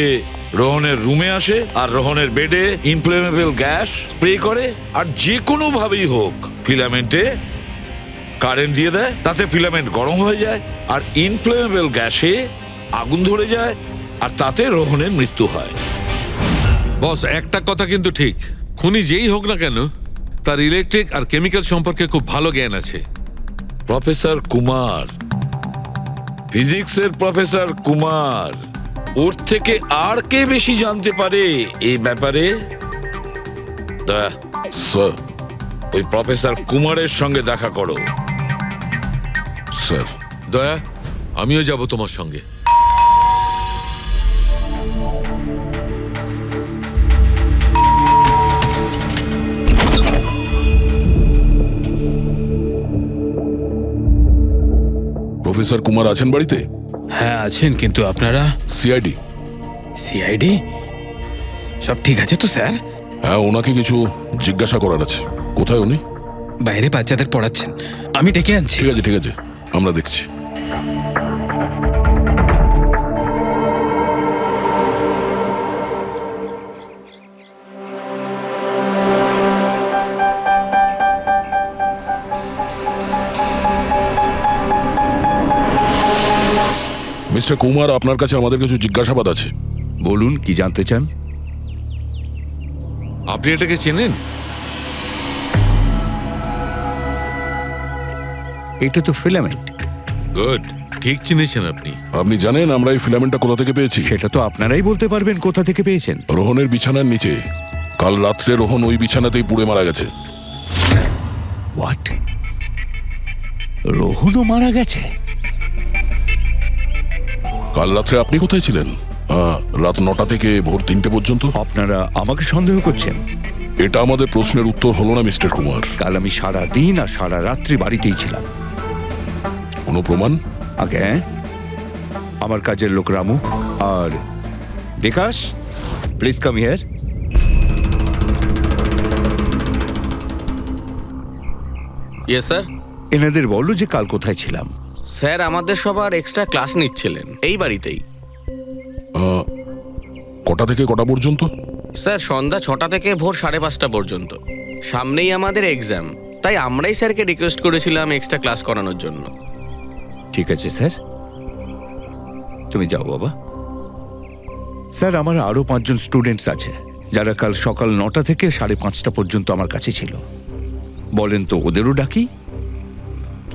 রোহনের রুমে আসে আর রোহনের বেডে ইনফ্লেমেবল গ্যাস স্প্রে করে, আর যে কোনো ভাবেই হোক ফিলামেন্টে কারেন্ট দিয়ে দেয়, তাতে ফিলামেন্ট গরম হয়ে যায় আর ইনফ্লেমেবল গ্যাসে আগুন ধরে যায়, আর তাতে রোহনের মৃত্যু হয়।
বস, একটা কথা কিন্তু ঠিক, খুনি যেই হোক না কেন তার ইলেকট্রিক আর কেমিক্যাল সম্পর্কে খুব ভালো জ্ঞান আছে।
প্রফেসর কুমার, ফিজিক্সের প্রফেসর কুমার, ওর থেকে আর কে বেশি জানতে পারে এই ব্যাপারে?
স্যার,
ওই প্রফেসর কুমারের সঙ্গে দেখা করো।
স্যার।
দয়া, আমিও যাব তোমার সঙ্গে।
প্রফেসর কুমার আছেন বাড়িতে?
হ্যাঁ আছেন, কিন্তু আপনারা?
সিআইডি।
সিআইডি? সব ঠিক আছে তো স্যার?
হ্যাঁ, ওনাকে কিছু জিজ্ঞাসা করার আছে। কোথায় উনি?
বাইরে বাচ্চাদের পড়াচ্ছেন, আমি ডেকে আনছি।
ঠিক আছে, ঠিক আছে, আমরা দেখছি। মিস্টার কুমার, আপনার কাছে আমাদের কিছু জিজ্ঞাসাবাদ আছে।
বলুন, কি জানতে চান?
আপনি এটাকে চেনেন?
এটা তো ফিলামেন্ট।
গুড, ঠিক চিনেছেন আপনি।
আপনি জানেন আমরা এই ফিলামেন্টটা কোথা থেকে পেয়েছি?
সেটা তো আপনারাই বলতে পারবেন কোথা থেকে পেয়েছেন।
রোহনের বিছানার নিচে। কাল রাত্রে রোহন ওই বিছানাতেই পুড়ে মারা গেছে।
হোয়াট? রোহনও মারা গেছে?
কাল রাত্রে আপনি কোথায় ছিলেন? রাত 9টা থেকে ভোর 3টে পর্যন্ত।
আপনারা আমাকে সন্দেহ করছেন?
এটা আমাদের প্রশ্নের উত্তর হলো না মিস্টার কুমার।
কাল আমি সারা দিন আর সারা রাত্রি বাড়িতেই ছিলাম।
কোনো প্রমাণ?
আগে আমার কাজের লোক রামু আর Bikash, please come here.
Yes sir.
এনাদের বলো যে কাল কোথায় ছিলাম।
স্যার আমাদের সবার এক্সট্রা ক্লাস নিচ্ছিলেন এই বাড়িতেই।
কটা থেকে কটা পর্যন্ত?
স্যার সন্ধ্যা 6টা থেকে ভোর 5:30 পর্যন্ত। সামনেই আমাদের এক্সাম, তাই আমরাই স্যারকে রিকোয়েস্ট করেছিলাম এক্সট্রা ক্লাস করানোর জন্য।
ঠিক আছে স্যার, তুমি যাও বাবা। স্যার, আমার আরো 5 জন স্টুডেন্টস আছে যারা কাল সকাল 9টা থেকে 5:30 পর্যন্ত আমার কাছে ছিল। বলেন তো ওদেরও ডাকি?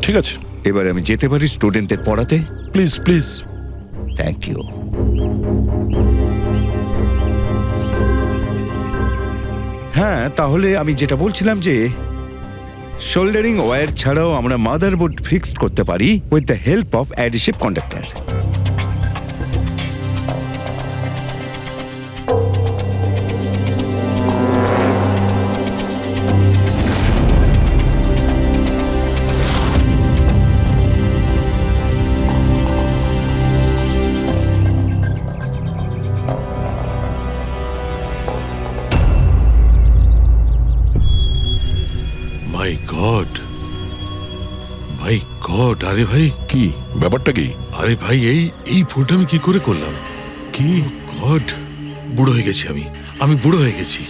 ঠিক আছে,
এবার আমি যেতে পারি স্টুডেন্টদের পড়াতে?
Please please.
Thank you. হ্যাঁ, তাহলে আমি যেটা বলছিলাম যে শোল্ডারিং ওয়্যার ছাড়াও আমরা মাদারবোর্ড ফিক্সড করতে পারি with the help of adhesive conductor.
My god, my god! আরে ভাই,
কি ব্যাপারটা? কি?
আরে ভাই, এই ভুলটা আমি কি করে করলাম?
কি?
গড, বুড়ো হয়ে গেছি আমি বুড়ো হয়ে গেছি।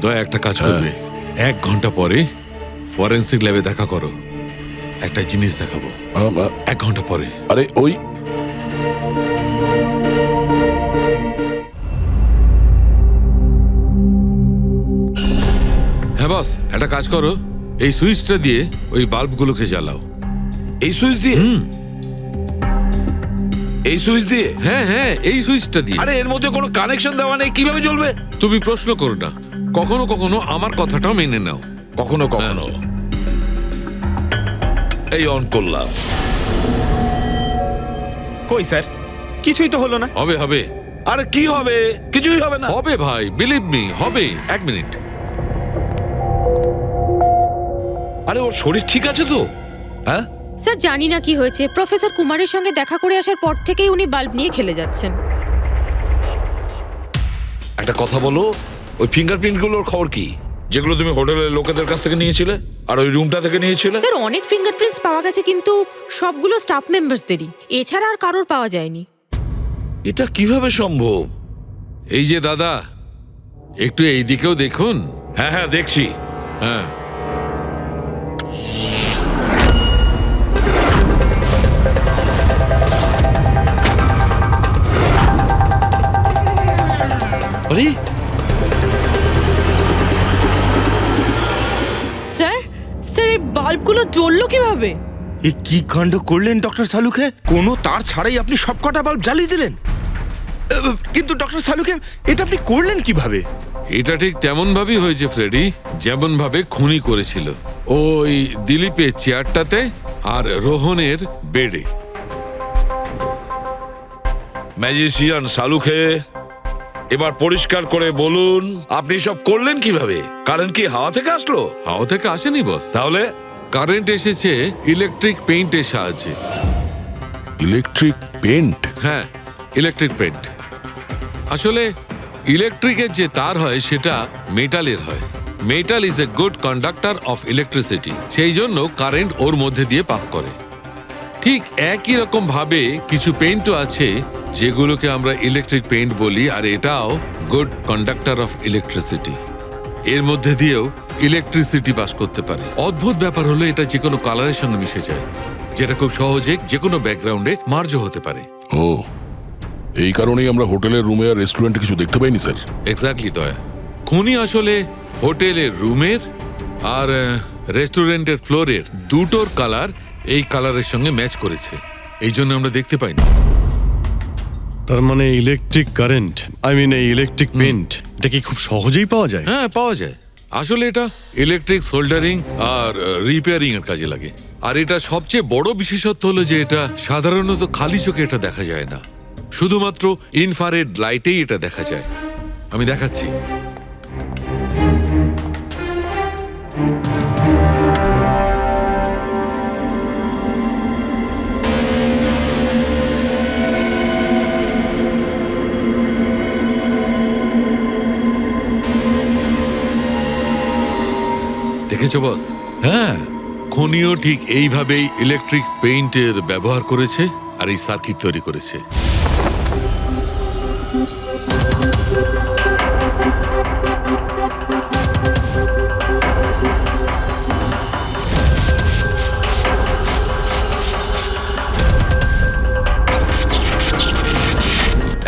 দয়া একটা কাজ করবে, 1 ঘন্টা পরে ফরেন্সিক ল্যাবে দেখা করো। একটা জিনিস দেখাবো। 1 ঘন্টা পরে।
আরে ওই
হ্যাঁ বস, একটা কাজ করো, এই সুইচটা দিয়ে ওই বাল্বগুলোকে জ্বালাও।
এই সুইচ দিয়ে? এই সুইচ দিয়ে?
হ্যাঁ হ্যাঁ, এই সুইচটা দিয়ে।
আরে এর মধ্যে কোনো কানেকশন দেওয়া নেই, কিভাবে জ্বলবে?
তুমি প্রশ্ন করো না, কখনো কখনো আমার কথাটাও মেনে নাও।
কখনো কখনো। এই অন করলাম।
কই স্যার, কিছুই তো হলো না।
হবে হবে।
আরে কি হবে? কিছুই হবে না।
হবে ভাই, বিলিভ মি, হবে। 1 মিনিট।
আরে ওর শরীর ঠিক আছে তো? হ্যাঁ
স্যার, জানি না কি হয়েছে, প্রফেসর কুমারের সঙ্গে দেখা করে আসার পর থেকেই উনি বাল্ব নিয়ে খেলে যাচ্ছেন।
একটা কথা বলো, ওই ফিঙ্গারপ্রিন্ট গুলোর খবর কি, যেগুলো তুমি হোটেলের লোকেদের কাছ থেকে নিয়েছিলে আর ওই রুমটা থেকে নিয়েছিলে?
স্যার, অনেক ফিঙ্গারপ্রিন্টস পাওয়া গেছে, কিন্তু সবগুলো স্টাফ মেম্বারসদেরই, এছাড়া আর কারোর পাওয়া যায়নি।
এটা কিভাবে সম্ভব?
এই যে দাদা, একটু এই দিকেও দেখুন।
হ্যাঁ হ্যাঁ, দেখছি।
হ্যাঁ,
আরে
স্যার, এই বাল্বগুলো জ্বললো কিভাবে?
এ কি কাণ্ড করলেন ডক্টর সালুকে? কোনো তার ছাড়াই আপনি সবকটা বাল্ব জ্বালিয়ে দিলেন। কিন্তু ডক্টর সালুকে, এটা আপনি করলেন কিভাবে?
এটা ঠিক তেমন ভাবেই হয়েছে ফ্রেডি, যেমন ভাবে খুনি করেছিল। ওই দিলীপের চেয়ারটাতে আর রোহনের বেডে।
ম্যাজিশিয়ান সালুকে, এবার পরিষ্কার করে বলুন আপনি সব করলেন কিভাবে? কারেন্ট কি হাওয়া থেকে আসলো?
হাওয়া থেকে আসেনি বস,
তাহলে?
কারেন্ট এসেছে ইলেকট্রিক পেইন্টের সাহায্যে।
Electric paint?
হ্যাঁ, ইলেকট্রিক পেইন্ট। আসলে ইলেকট্রিকের যে তার হয় সেটা মেটালের হয়। Metal is a good conductor of electricity, সেই জন্য কারেন্ট ওর মধ্যে দিয়ে পাস করে। ঠিক একই রকম ভাবে কিছু পেইন্টও আছে যেগুলোকে আমরা ইলেকট্রিক পেইন্ট বলি, আর এটাও গুড কন্ডাক্টর অফ ইলেকট্রিসিটি। এর মধ্যে দিয়েও ইলেকট্রিসিটি পাস করতে পারে। অদ্ভুত ব্যাপার হলো এটা যে কোনো কালারের সঙ্গে মিশে যায়। যেটা খুব সহজে যে কোনো ব্যাকগ্রাউন্ডে মার্জ হতে পারে।
ও, এই কারণেই আমরা হোটেলের রুমে আর রেস্টুরেন্টে কিছু দেখতে পাইনি স্যার।
এক্স্যাক্টলি দয়া, খুনি আসলে হোটেলের রুমের আর রেস্টুরেন্টের ফ্লোরের দুটোর কালার এই কালারের সঙ্গে ম্যাচ করেছে, এই জন্য আমরা দেখতে পাইনি।
তার মানে ইলেকট্রিক কারেন্ট, এই ইলেকট্রিক পেন্ট, এটা কি খুব সহজেই পাওয়া যায়?
হ্যাঁ, পাওয়া যায়। আসলে এটা ইলেকট্রিক সোল্ডারিং আর রিপেয়ারিং এর কাজে লাগে। আর এটা সবচেয়ে বড় বিশেষত্ব হলো যে এটা সাধারণত খালি চোখে এটা দেখা যায় না, শুধুমাত্র ইনফ্রারেড লাইটেই এটা দেখা যায়। আমি দেখাচ্ছি। দেখেছো বস? হ্যাঁ, খনিও ঠিক এইভাবেই ইলেকট্রিক পেইন্টের ব্যবহার করেছে আর এই সার্কিট তৈরি করেছে।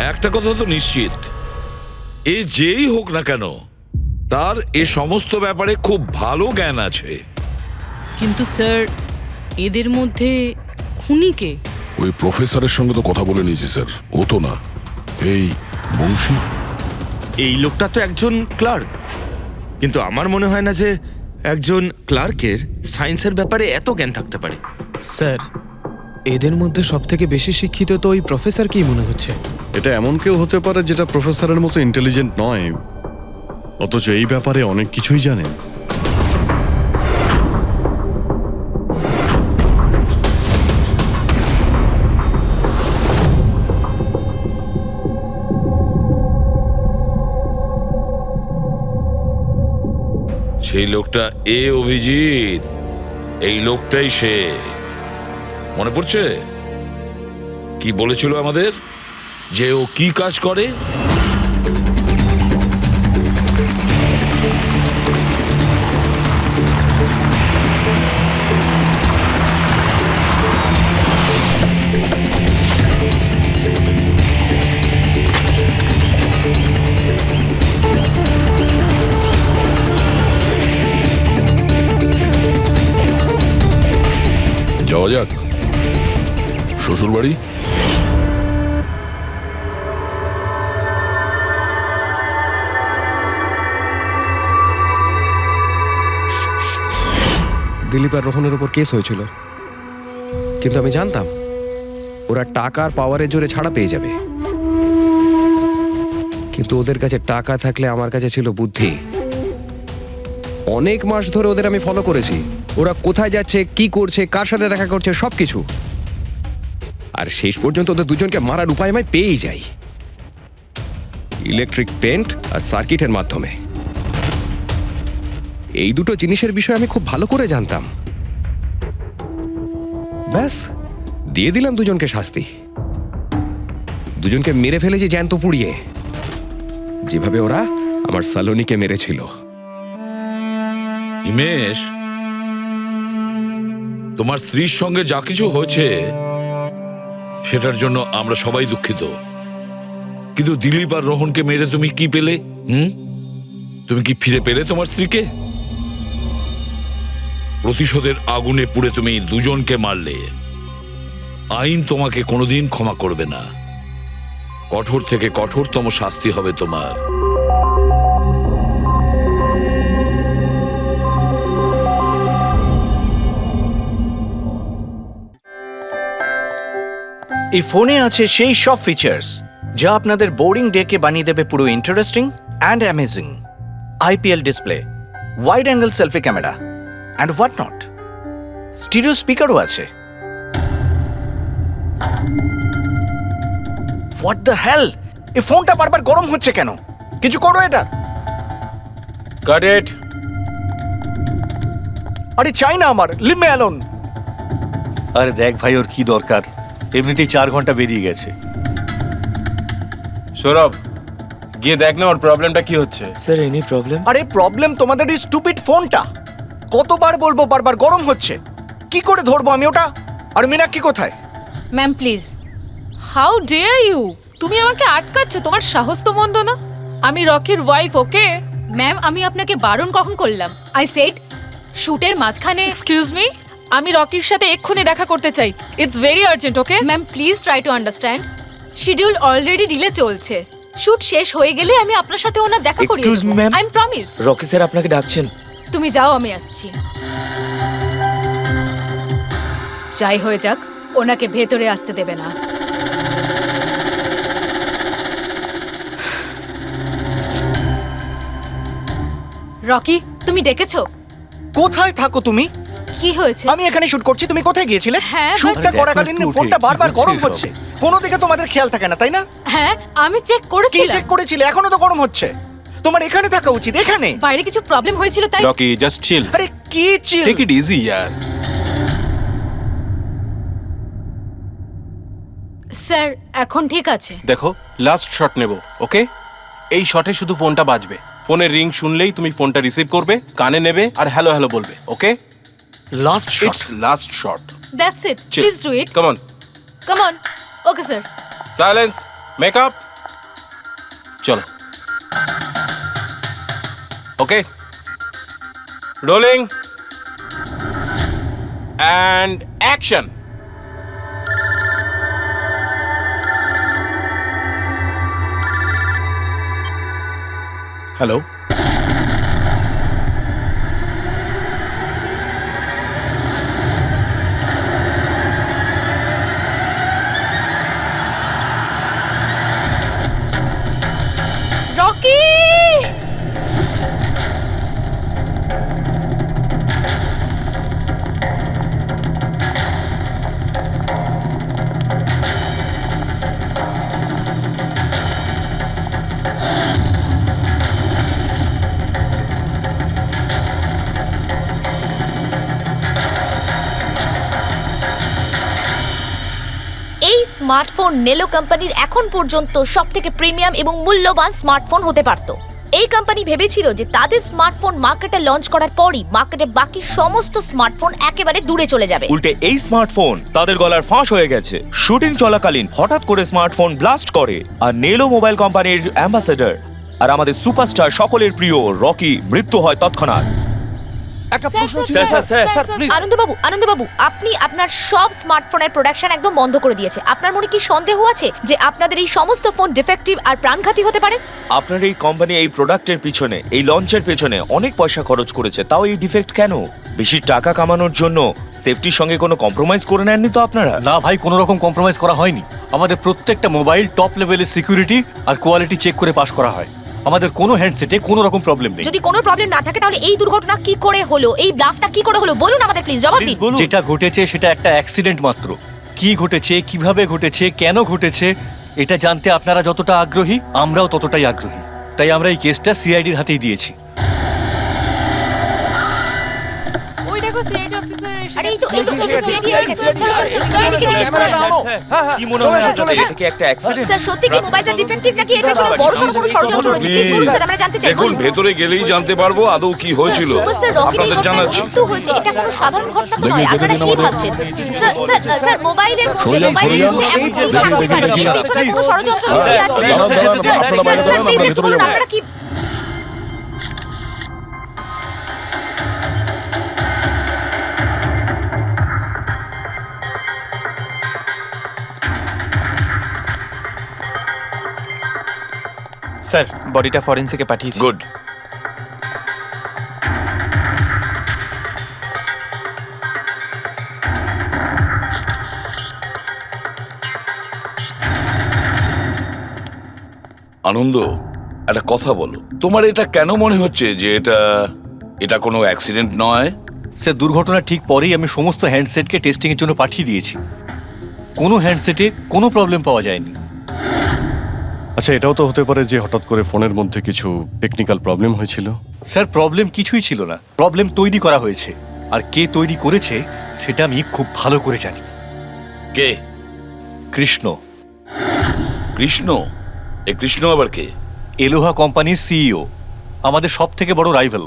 একটা কথা তো নিশ্চিত, এ যেই হোক না কেন তার এ সমস্ত ব্যাপারে খুব ভালো জ্ঞান আছে।
কিন্তু স্যার, এদের মধ্যে খুনিকে
ওই প্রফেসরের সঙ্গে তো কথা বলে নিয়েছি স্যার, ও তো না। এই বংশী,
এই লোকটা তো একজন ক্লার্ক, কিন্তু আমার মনে হয় না যে একজন ক্লার্কের সায়েন্সের ব্যাপারে এত জ্ঞান থাকতে পারে।
স্যার, এদের মধ্যে সব থেকে বেশি শিক্ষিত তো ওই প্রফেসর কি মনে হচ্ছে?
এটা এমন কেউ হতে পারে যেটা প্রফেসরের মতো ইন্টেলিজেন্ট নয়, অথচ এই ব্যাপারে অনেক কিছুই জানে।
সেই লোকটা অভিজিৎ, এই লোকটাই সে। মনে পড়ছে কি বলেছিল আমাদের, যে ও কি কাজ করে?
যাওয়া যাক শ্বশুর বাড়ি।
দিলীপ আর রোহনের উপর কেস হয়েছিল, কিন্তু আমি জানতাম ওরা টাকা আর পাওয়ারের জোরে ছাড়া পেয়ে যাবে। কিন্তু ওদের কাছে টাকা থাকলে আমার কাছে ছিল বুদ্ধি। অনেক মাস ধরে ওদের আমি ফলো করেছি, ওরা কোথায় যাচ্ছে, কি করছে, কার সাথে দেখা করছে, সবকিছু। আর শেষ পর্যন্ত ওদের দুজনকে মারার উপায় আমি পেয়েই যাই, ইলেকট্রিক পেন্ট আর সার্কিটের মাধ্যমে। এই দুটো জিনিসের বিষয়ে আমি খুব ভালো করে জানতাম। ব্যাস, দিয়ে দিলাম দুজনকে শাস্তি। দুজনকে মেরে ফেলেছি জ্যান্ত পুড়িয়ে, যেভাবে ওরা আমার সালোনিকে মেরেছিল।
হিমেশ, তোমার স্ত্রীর সঙ্গে যা কিছু হয়েছে সেটার জন্য আমরা সবাই দুঃখিত, কিন্তু দিলীপ আর রোহনকে মেরে তুমি কি পেলে? তুমি কি ফিরে পেলে তোমার স্ত্রীকে? প্রতিশোধের আগুনে পুড়ে তুমি দুজনকে মারলে। আইন তোমাকে কোনোদিন ক্ষমা করবে না, কঠোর থেকে কঠোরতম শাস্তি হবে তোমার।
এই ফোনে আছে সেই সব ফিচার্স যা আপনাদের বোরিং ডেকে বানিয়ে দেবে পুরো interesting and amazing. IPL display, wide angle selfie camera and what not. Stereo স্পিকারও আছে। হোয়াট দ্য হেল, এই ফোনটা বারবার গরম হচ্ছে কেন? কিছু করো এটা। Got it. আরে চাই না আমার, লিভ মি অ্যালোন।
আরে দেখ ভাই, ওর কি দরকার? এমনিতেই 4 ঘন্টা বেরিয়ে গেছে।
সৌরভ, গিয়ে দেখ না ওর প্রবলেমটা কি হচ্ছে।
Sir, any problem?
আরে প্রবলেম তোমাদের ওই স্টুপিড ফোনটা। কতবার বলবো, বারবার গরম হচ্ছে। কি করে ধরবো আমি ওটা? আর মীনাক্ষী কোথায়?
Ma'am please.
How dare you, তুমি আমাকে আটকাচ্ছ? তোমার সাহস তো মন্দ না। আমি রকির ওয়াইফ, ওকে?
ম্যাম আমি আপনাকে বারণ কখন করলাম? আই সেড শুটের মাঝখানে।
এক্সকিউজ মি, আমি রকির সাথে এক্ষুনি দেখা করতে চাই। It's very urgent, okay?
Ma'am please try to understand. Schedule already delay চলছে। শুট শেষ হয়ে গেলে আমি আপনার সাথে ওনার দেখা করিয়ে
Excuse me, ma'am.
I am promise.
Rocky sir আপনাকে ডাকছেন।
তুমি যাও, আমি আসছি। যাই হয়ে যাক, ওনাকে ভেতরে আসতে দেবে না। রকি, তুমি ডেকেছো?
কোথায় থাকো তুমি?
কি হয়েছে?
আমি এখানে শুট করছি, তুমি কোথায় গিয়েছিলে?
হ্যাঁ,
শুটটা করাকালীন ফোনটা বারবার গরম হচ্ছে। কোনো দিকে তোমাদের খেয়াল থাকে না, তাই না?
হ্যাঁ আমি চেক
কি
করেছিলাম।
চেক করেছিলে? এখনো তো গরম হচ্ছে। তোমার এখানে থাকা উচিত, এখানে।
বাইরে কিছু প্রবলেম হয়েছিল তাই।
Rocky just chill.
আরে কি চিল?
টেক ইট ইজি ইয়ার।
স্যার এখন ঠিক আছে।
দেখো লাস্ট শট নেব, ওকে? এই শটে শুধু ফোনটা বাজবে। ফোনের রিং শুনলেই তুমি ফোনটা রিসিভ করবে, কানে নেবে আর হ্যালো হ্যালো বলবে, okay?
Last shot.
It's last shot.
That's it, please do it.
Come on.
Come on. Okay sir.
Silence, makeup, চলো। Okay, rolling and action.
Hello,
Rocky!
এই স্মার্টফোন নেলো কোম্পানির এখন পর্যন্ত সবথেকে প্রিমিয়াম এবং মূল্যবান স্মার্টফোন হতে পারত। এই কোম্পানি ভেবেছিল যে তাদের স্মার্টফোন মার্কেটে লঞ্চ করার পরই মার্কেটের বাকি সমস্ত স্মার্টফোন একেবারে দূরে চলে যাবে।
উল্টে এই স্মার্টফোন তাদের গলার ফাঁস হয়ে গেছে। শুটিং চলাকালীন হঠাৎ করে স্মার্টফোন ব্লাস্ট করে আর নেলো মোবাইল কোম্পানির অ্যাম্বাসেডর আর আমাদের সুপারস্টার সকলের প্রিয় রকি মৃত্যু হয় তৎক্ষণাৎ।
একটা প্রশ্ন ছিল স্যার, প্লিজ। আনন্দবাবু, আপনি আপনার সব স্মার্টফোনের প্রোডাকশন একদম বন্ধ করে দিয়েছে। আপনার মনে কি সন্দেহ আছে যে আপনাদের এই সমস্ত ফোন ডিফেক্টিভ আর প্রাণঘাতী হতে পারে?
আপনার এই কোম্পানি এই প্রোডাক্টের পিছনে, এই লঞ্চের পেছনে অনেক পয়সা খরচ করেছে, তাও এই ডিফেক্ট কেন? বেশি টাকা কামানোর জন্য সেফটির সঙ্গে কোনো কম্প্রোমাইজ করে নেননি তো আপনারা?
না ভাই, কোনো রকম কম্প্রোমাইজ করা হয়নি। আমাদের প্রত্যেকটা মোবাইল টপ লেভেলের সিকিউরিটি আর কোয়ালিটি চেক করে পাস করা হয়। আমাদের কোনো হ্যান্ডসেটে কোনো রকম প্রবলেম নেই।
যদি কোনো প্রবলেম না থাকে তাহলে এই দুর্ঘটনা কি করে হলো, এই ব্লাস্টটা কি করে হলো বলুন আমাদের, প্লিজ জবাব দিন।
যেটা ঘটেছে সেটা একটা অ্যাক্সিডেন্ট মাত্র। কি ঘটেছে, কিভাবে ঘটেছে, কেন ঘটেছে এটা জানতে আপনারা যতটা আগ্রহী আমরাও ততটাই আগ্রহী। তাই আমরা এই কেসটা সিআইডির হাতেই দিয়েছি।
ওই দেখো সিআইডি অফিসার এসে
আরে এই তো
কি মনে হয় আপনাদের, এটা কি একটা অ্যাক্সিডেন্ট?
স্যার সত্যি কি মোবাইলটা ডিফেক্টিভ নাকি এটা ছিল বড়সড় কোনো ষড়যন্ত্র রয়েছে? প্লিজ বলুন স্যার, আমরা জানতে চাই।
দেখুন, ভেতরে গেলেই জানতে পারবো আদৌ কি হয়েছিল।
সুপারস্টার রকির এই
আপনাদের
ঘটনায়
জানাচ্ছি।
মৃত্যু হয়েছে, এটা কোনো সাধারণ ঘটনা তো নয়। আপনারা কি ভাবছেন? স্যার মোবাইলের মধ্যে এমন কোনো থাকতে পারে এর পেছনে কোনো ষড়যন্ত্র লুকিয়ে আছে। স্যার প্লিজ একটু বলুন আপনারা কি।
স্যার বডিটা ফরেন্সিকে পাঠিয়েছি।
গুড। আনন্দ, একটা কথা বলো, তোমার এটা কেন মনে হচ্ছে যে এটা কোনো অ্যাক্সিডেন্ট নয়?
স্যার দুর্ঘটনার ঠিক পরেই আমি সমস্ত হ্যান্ডসেটকে টেস্টিংয়ের জন্য পাঠিয়ে দিয়েছি। কোনো হ্যান্ডসেটে কোনো প্রবলেম পাওয়া যায়নি।
আচ্ছা, এটাও তো হতে পারে যে হঠাৎ করে ফোনের মধ্যে কিছু টেকনিক্যাল প্রবলেম হয়েছিল।
স্যার প্রবলেম কিছুই ছিল না, প্রবলেম তৈরি করা হয়েছে। আর কে তৈরি করেছে সেটা আমি খুব ভালো করে জানি।
কে?
কৃষ্ণ।
কৃষ্ণ? এ কৃষ্ণ আবার কে?
এলোহা কোম্পানির সিইও, আমাদের সব থেকে বড় রাইভাল।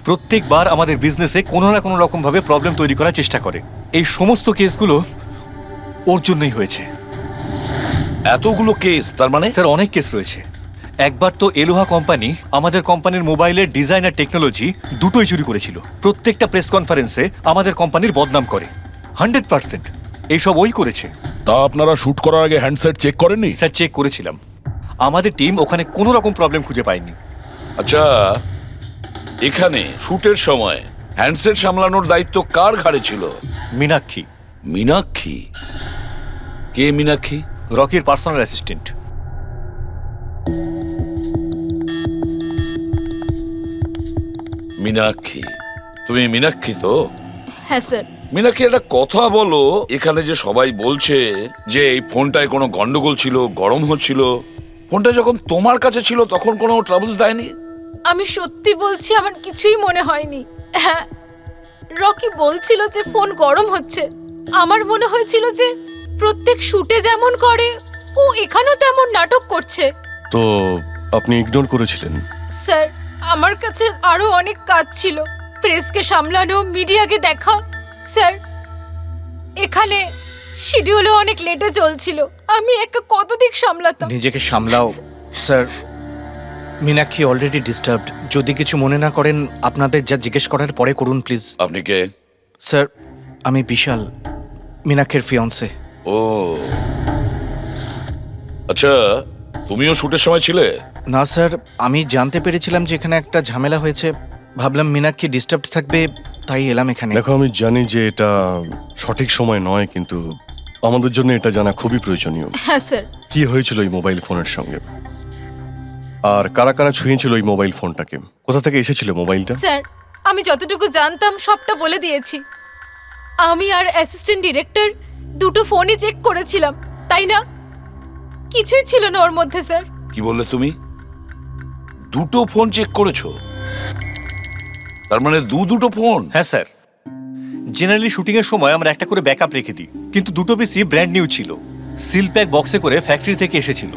প্রত্যেকবার আমাদের বিজনেসে কোনো না কোনো রকম ভাবে প্রবলেম তৈরি করার চেষ্টা করে। এই সমস্ত কেসগুলো ওর জন্যই হয়েছে।
এতগুলো কেস, তার মানে?
স্যার অনেক কেস রয়েছে। একবার তো এলোহা কোম্পানি আমাদের কোম্পানির মোবাইলের ডিজাইন আর টেকনোলজি দুটোই চুরি করেছিল। প্রত্যেকটা প্রেস কনফারেন্সে আমাদের কোম্পানির বদনাম করে। 100% এইসব ওই করেছে।
তা আপনারা শুট করার আগে হ্যান্ডসেট চেক করেননি?
স্যার চেক করেছিলাম, আমাদের টিম ওখানে কোনো রকম প্রবলেম খুঁজে পায়নি।
আচ্ছা, এখানে শুটের সময় হ্যান্ডসেট সামলানোর দায়িত্ব কার ঘাড়ে ছিল?
মীনাক্ষী।
মীনাক্ষী? কে মীনাক্ষী?
রকির পার্সোনাল অ্যাসিস্ট্যান্ট।
মীনাক্ষী? তুমি মীনাক্ষী তো?
হ্যাঁ স্যার।
মীনাক্ষী, একটা কথা বলো, এখানে যে সবাই বলছে যে এই ফোনটায় কোনো গন্ডগোল ছিল, গরম হচ্ছিল, ফোনটা যখন তোমার কাছে ছিল তখন কোনো ট্রাবলস দেয়নি?
আমি সত্যি বলছি, আমার কিছুই মনে হয়নি। হ্যাঁ, রকি বলছিল যে ফোন গরম হচ্ছে। আমার মনে হয়েছিল যে প্রত্যেক শুটে যেমন করে ও এখানেও তেমন নাটক করছে।
তো আপনি ইগনোর করেছিলেন?
স্যার, আমার কাছে আরো অনেক কাজ ছিল, প্রেসকে সামলানো, মিডিয়াকে দেখা। স্যার, এখানে শিডিউলও অনেক লেটে চলছিল, আমি একা কত দিক সামলাতাম।
নিজেকে সামলাও স্যার। Meenakshi already disturbed. যদি কিছু মনে না করেন, আপনাদের যা জিজ্ঞেস করার পরে করুন প্লিজ।
আপনি কে?
স্যার, আমি বিশাল, মীনাক্ষীর ফিয়ন্সে।
ও আচ্ছা, তুমিও শুটের সময় ছিলে?
না স্যার, আমি জানতে পেরেছিলাম যে এখানে একটা ঝামেলা হয়েছে, ভাবলাম মীনাক্ষী ডিস্টার্বড থাকবে, তাই এলাম এখানে।
দেখো, আমি জানি যে এটা সঠিক সময় নয়, কিন্তু আমাদের জন্য এটা জানা খুবই প্রয়োজনীয়।
হ্যাঁ স্যার।
কি হয়েছিল এই মোবাইল ফোনের সঙ্গে, আর কারা কারা ছুঁয়েছিল এই মোবাইল ফোনটাকে, কোথা থেকে এসেছিল মোবাইলটা?
স্যার, আমি যতটুকু জানতাম সবটা বলে দিয়েছি। আমি আর অ্যাসিস্ট্যান্ট ডিরেক্টর দুটো ফোনই চেক করেছিলাম, তাই না? কিছুই ছিল না ওর মধ্যে স্যার।
কি বললে তুমি? দুটো ফোন চেক করেছো? তার মানে দুটো ফোন?
হ্যাঁ স্যার, জেনারেলি শুটিং এর সময় আমরা একটা করে ব্যাকআপ রেখে দিই, কিন্তু দুটো পিসি ব্র্যান্ড নিউ ছিল, সিল প্যাক বক্সে করে ফ্যাক্টরি থেকে এসেছিল।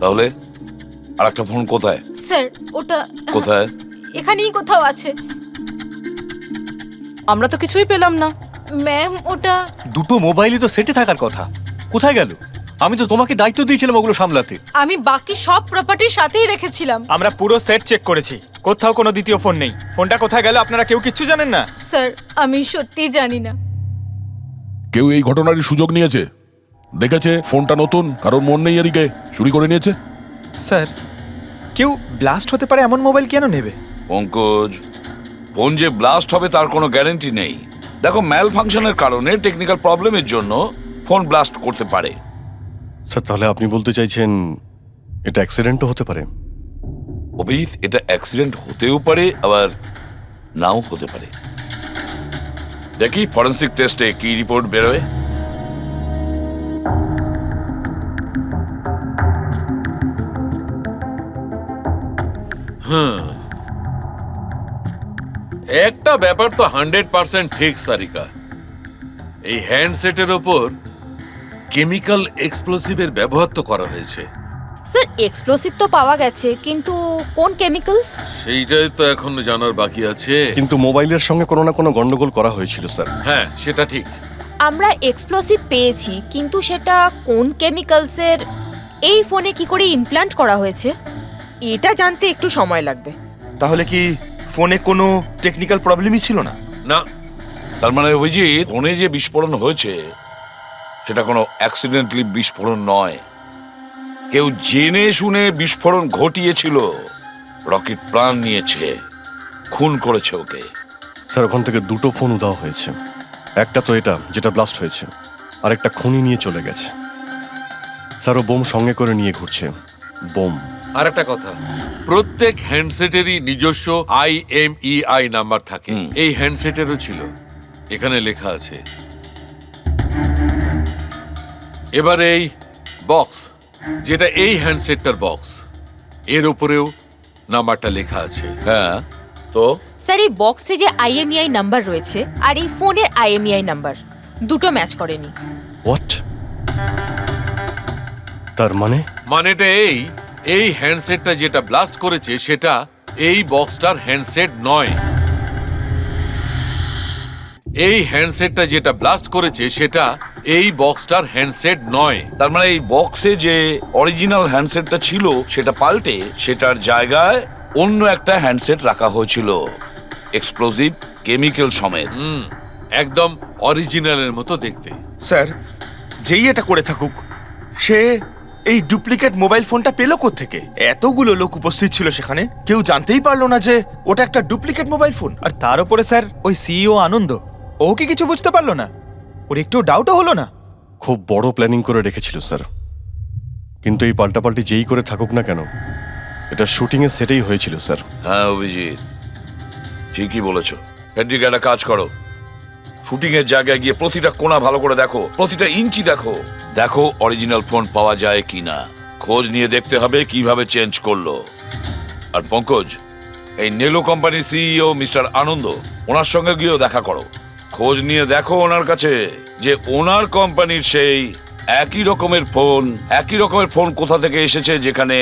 তাহলে আর একটা ফোন কোথায়?
স্যার, ওটা
কোথায়?
এখানেই কোথাও আছে।
আমরা তো কিছুই পেলাম না।
ম্যাম, ওটা
দুটো মোবাইলই তো সেটে থাকার কথা, কোথায় গেল? আমি তো তোমাকে দায়িত্ব দিয়েছিলাম ওগুলো সামলাতে।
আমি বাকি সব প্রপার্টির সাথেই রেখেছিলাম।
আমরা পুরো সেট চেক করেছি, কোথাও কোনো দ্বিতীয় ফোন নেই। ফোনটা কোথায় গেল আপনারা কেউ কিচ্ছু জানেন না?
স্যার, আমি সত্যিই জানি না।
কেউ এই ঘটনারই সুযোগ নিয়েছে? দেখেছে ফোনটা নতুন, কারোর মন নেই এদিকে, চুরি করে নিয়েছে?
স্যার, কেউ ব্লাস্ট হতে পারে এমন মোবাইল কেন নেবে?
পঙ্কজ, ফোন যে ব্লাস্ট হবে তার কোনো গ্যারান্টি নেই। দেখো, ম্যাল ফাংশনের কারণে, টেকনিক্যাল প্রবলেমের জন্য ফোন ব্লাস্ট করতে পারে।
স্যার, তাহলে আপনি বলতে চাইছেন এটা অ্যাক্সিডেন্টও হতে পারে?
অভিজিৎ, এটা অ্যাক্সিডেন্ট হতেও পারে, আবার নাও হতে পারে। দেখি ফরেন্সিক টেস্টে কি রিপোর্ট বেরোয়।
একটা ব্যাপার তো 100% ঠিক সারিকা, এই হ্যান্ডসেটের ওপর কেমিক্যাল এক্সপ্লোসিভের ব্যবহার তো করা হয়েছে।
স্যার, এক্সপ্লোসিভ তো পাওয়া গেছে, কিন্তু কোন কেমিক্যালস
সেইটাই তো এখন জানার বাকি আছে।
কিন্তু মোবাইলের সঙ্গে কোনো না কোনো গন্ডগোল করা হয়েছিল স্যার।
হ্যাঁ, সেটা ঠিক।
আমরা এক্সপ্লোসিভ পেয়েছি, কিন্তু সেটা কোন কেমিক্যালসের, এই ফোনে কি করে ইমপ্ল্যান্ট করা হয়েছে, এটা জানতে একটু সময় লাগবে।
তাহলে কি ফোনে কোনো টেকনিক্যাল প্রবলেমই ছিল না?
না, তার মানে অভিজিৎ, ফোনে যে বিস্ফোরণ হয়েছে সেটা কোনো অ্যাক্সিডেন্টলি বিস্ফোরণ নয়, কেউ জেনে শুনে বিস্ফোরণ ঘটিয়েছিল। রকিট প্রাণ নিয়েছে, খুন করেছে ওকে।
স্যার, ওখান থেকে দুটো ফোন উধাও হয়েছে। একটা তো এটা যেটা ব্লাস্ট হয়েছে, আর একটা খুনি নিয়ে চলে গেছে। স্যার, ও বোম সঙ্গে করে নিয়ে ঘুরছে, বোম।
আর একটা কথা, প্রত্যেক হ্যান্ডসেটেরই নিজস্ব IMEI নাম্বার থাকে। এই হ্যান্ডসেটেরও ছিল, এখানে লেখা আছে। এবার এই বক্স, যেটা এই হ্যান্ডসেটটার বক্স, এর উপরেও নাম্বারটা লেখা আছে।
হ্যাঁ, তো
স্যার, এই বক্সে যে IMEI নাম্বার রয়েছে আর এই ফোনের IMEI নাম্বার দুটো ম্যাচ করেনি।
হোয়াট? তার মানে?
মানেটা এই হ্যান্ডসেটটা যেটা ব্লাস্ট করেছে সেটা এই বক্সটার হ্যান্ডসেট নয়। এই হ্যান্ডসেটটা যেটা ব্লাস্ট করেছে সেটা এই বক্সটার হ্যান্ডসেট নয়।
তার মানে এই বক্সে যে অরিজিনাল হ্যান্ডসেটটা ছিল সেটা পাল্টে সেটার জায়গায় অন্য একটা হ্যান্ডসেট রাখা হয়েছিল, এক্সপ্লোসিভ কেমিক্যাল সমেত।
একদম অরিজিনালের মতো দেখতে।
স্যার, যেই এটা করে থাকুক সে এই ডুপ্লিকেট মোবাইল ফোনটা পেল কোত্থেকে? এতগুলো লোক উপস্থিত ছিল সেখানে, কেউ জানতেই পারলো না যে ওটা একটা ডুপ্লিকেট মোবাইল ফোন।
আর তার উপরে স্যার ওই সিইও আনন্দ, ও কি কিছু বুঝতে পারলো না? ওর একটু ডাউটও হলো না?
খুব বড় প্ল্যানিং করে রেখেছিল স্যার, কিন্তু এই পাল্টাপাল্টি যেই করে থাকুক না কেন, এটা শুটিং এর সেটেই হয়েছিল স্যার।
হ্যাঁ অভিজিৎ, ঠিকই বলেছ। ফেডরিক, একটা কাজ করো, শুটিং এর জায়গায় গিয়ে প্রতিটা কোণা ভালো করে দেখো, প্রতিটা ইঞ্চি দেখো, দেখো অরিজিনাল ফোন পাওয়া যায় কিনা। খোঁজ নিয়ে দেখতে হবে কিভাবে চেঞ্জ করলো। আর পঙ্কজ, এই নেলো কোম্পানির সিইও মিস্টার আনন্দ, ওনার সঙ্গে গিয়েও দেখা করো। খোঁজ নিয়ে দেখো ওনার কাছে যে ওনার কোম্পানির সেই একই রকমের ফোন কোথা থেকে এসেছে যেখানে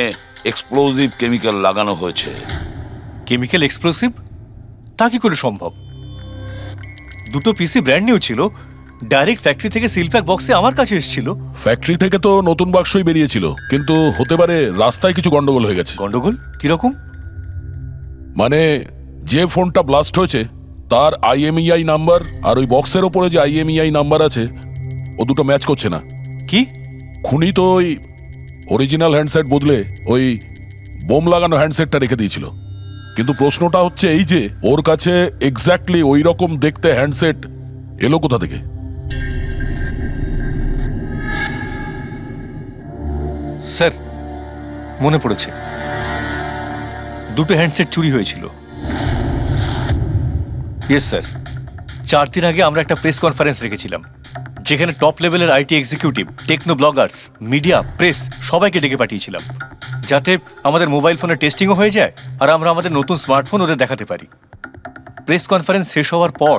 এক্সপ্লোসিভ কেমিক্যাল লাগানো হয়েছে।
Chemical explosive? তা কি করে সম্ভব? দুটো পিসি ব্র্যান্ড নিউ ছিল, ডাইরেক্ট ফ্যাক্টরি থেকে সিলপ্যাক বক্সে আমার কাছে এসেছিল।
ফ্যাক্টরি থেকে তো নতুন বাক্সই বেরিয়েছিল, কিন্তু হতে পারে রাস্তায় কিছু গন্ডগোল হয়ে গেছে।
গন্ডগোল কিরকম?
মানে যে ফোনটা ব্লাস্ট হয়েছে তার আইএমইআই নাম্বার আর ওই বক্সের ওপরে যে আইএমইআই নাম্বার আছে ও দুটো ম্যাচ করছে না।
কি?
খুনি তো ওই অরিজিনাল হ্যান্ডসেট বদলে ওই বোম লাগানো হ্যান্ডসেটটা রেখে দিয়েছিল, কিন্তু প্রশ্নটা হচ্ছে এই যে ওর কাছে এক্স্যাক্টলি ওই রকম দেখতে হ্যান্ডসেট এলো কোথা থেকে?
স্যার, মনে পড়েছে, দুটো হ্যান্ডসেট চুরি হয়েছিল। ইয়েস স্যার, 4 দিন আগে আমরা একটা প্রেস কনফারেন্স রেখেছিলাম, যেখানে টপ লেভেলের IT executive, techno bloggers, media, press সবাইকে ডেকে পাঠিয়েছিলাম, যাতে আমাদের মোবাইল ফোনের টেস্টিংও হয়ে যায় আর আমরা আমাদের নতুন স্মার্টফোন ওদের দেখাতে পারি। প্রেস কনফারেন্স শেষ হওয়ার পর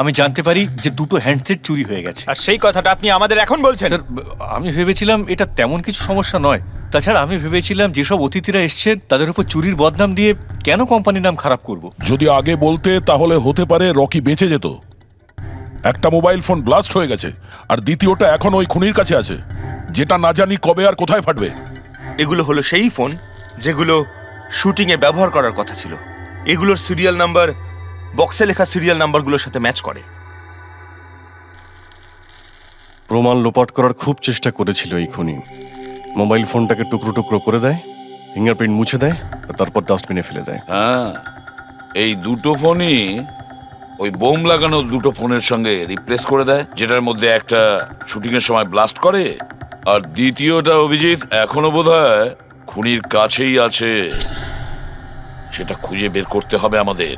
আমি জানতে পারি যে দুটো হ্যান্ডসেট চুরি হয়ে গেছে।
আর সেই কথাটা আপনি আমাদের এখন বলছেন?
স্যার, আমি ভেবেছিলাম এটা তেমন কিছু সমস্যা নয়। তাছাড়া আমি ভেবেছিলাম যেসব অতিথিরা এসছে তাদের উপর চুরির বদনাম দিয়ে কেন কোম্পানির নাম খারাপ করব।
যদি আগে বলতে তাহলে হতে পারে রকি বেঁচে যেত। একটা মোবাইল ফোন ব্লাস্ট হয়ে গেছে আর দ্বিতীয়টা এখন ওই খুনির কাছে আছে, যেটা না জানি কবে আর কোথায় ফাটবে।
এগুলো হলো সেই ফোন যেগুলো শুটিংয়ে ব্যবহার করার কথা ছিল। এগুলোর সিরিয়াল নাম্বার বক্সে লেখা সিরিয়াল নাম্বারগুলোর সাথে ম্যাচ করে।
প্রমাণ লোপাট করার খুব চেষ্টা করেছিল এই খুনি। মোবাইল ফোনটাকে টুকরো টুকরো করে দেয়, ফিঙ্গারপ্রিন্ট মুছে দেয়, আর তারপর ডাস্টবিনে ফেলে দেয়।
হ্যাঁ, এই দুটো ফোনই ওই বোম লাগানো দুটো ফোনের সঙ্গে রিপ্লেস করে দেয়, যেটার মধ্যে একটা শুটিং এর সময় ব্লাস্ট করে আর দ্বিতীয়টা অভিজিৎ এখনো বোধহয় খুনির কাছেই আছে। সেটা খুঁজে বের করতে হবে আমাদের।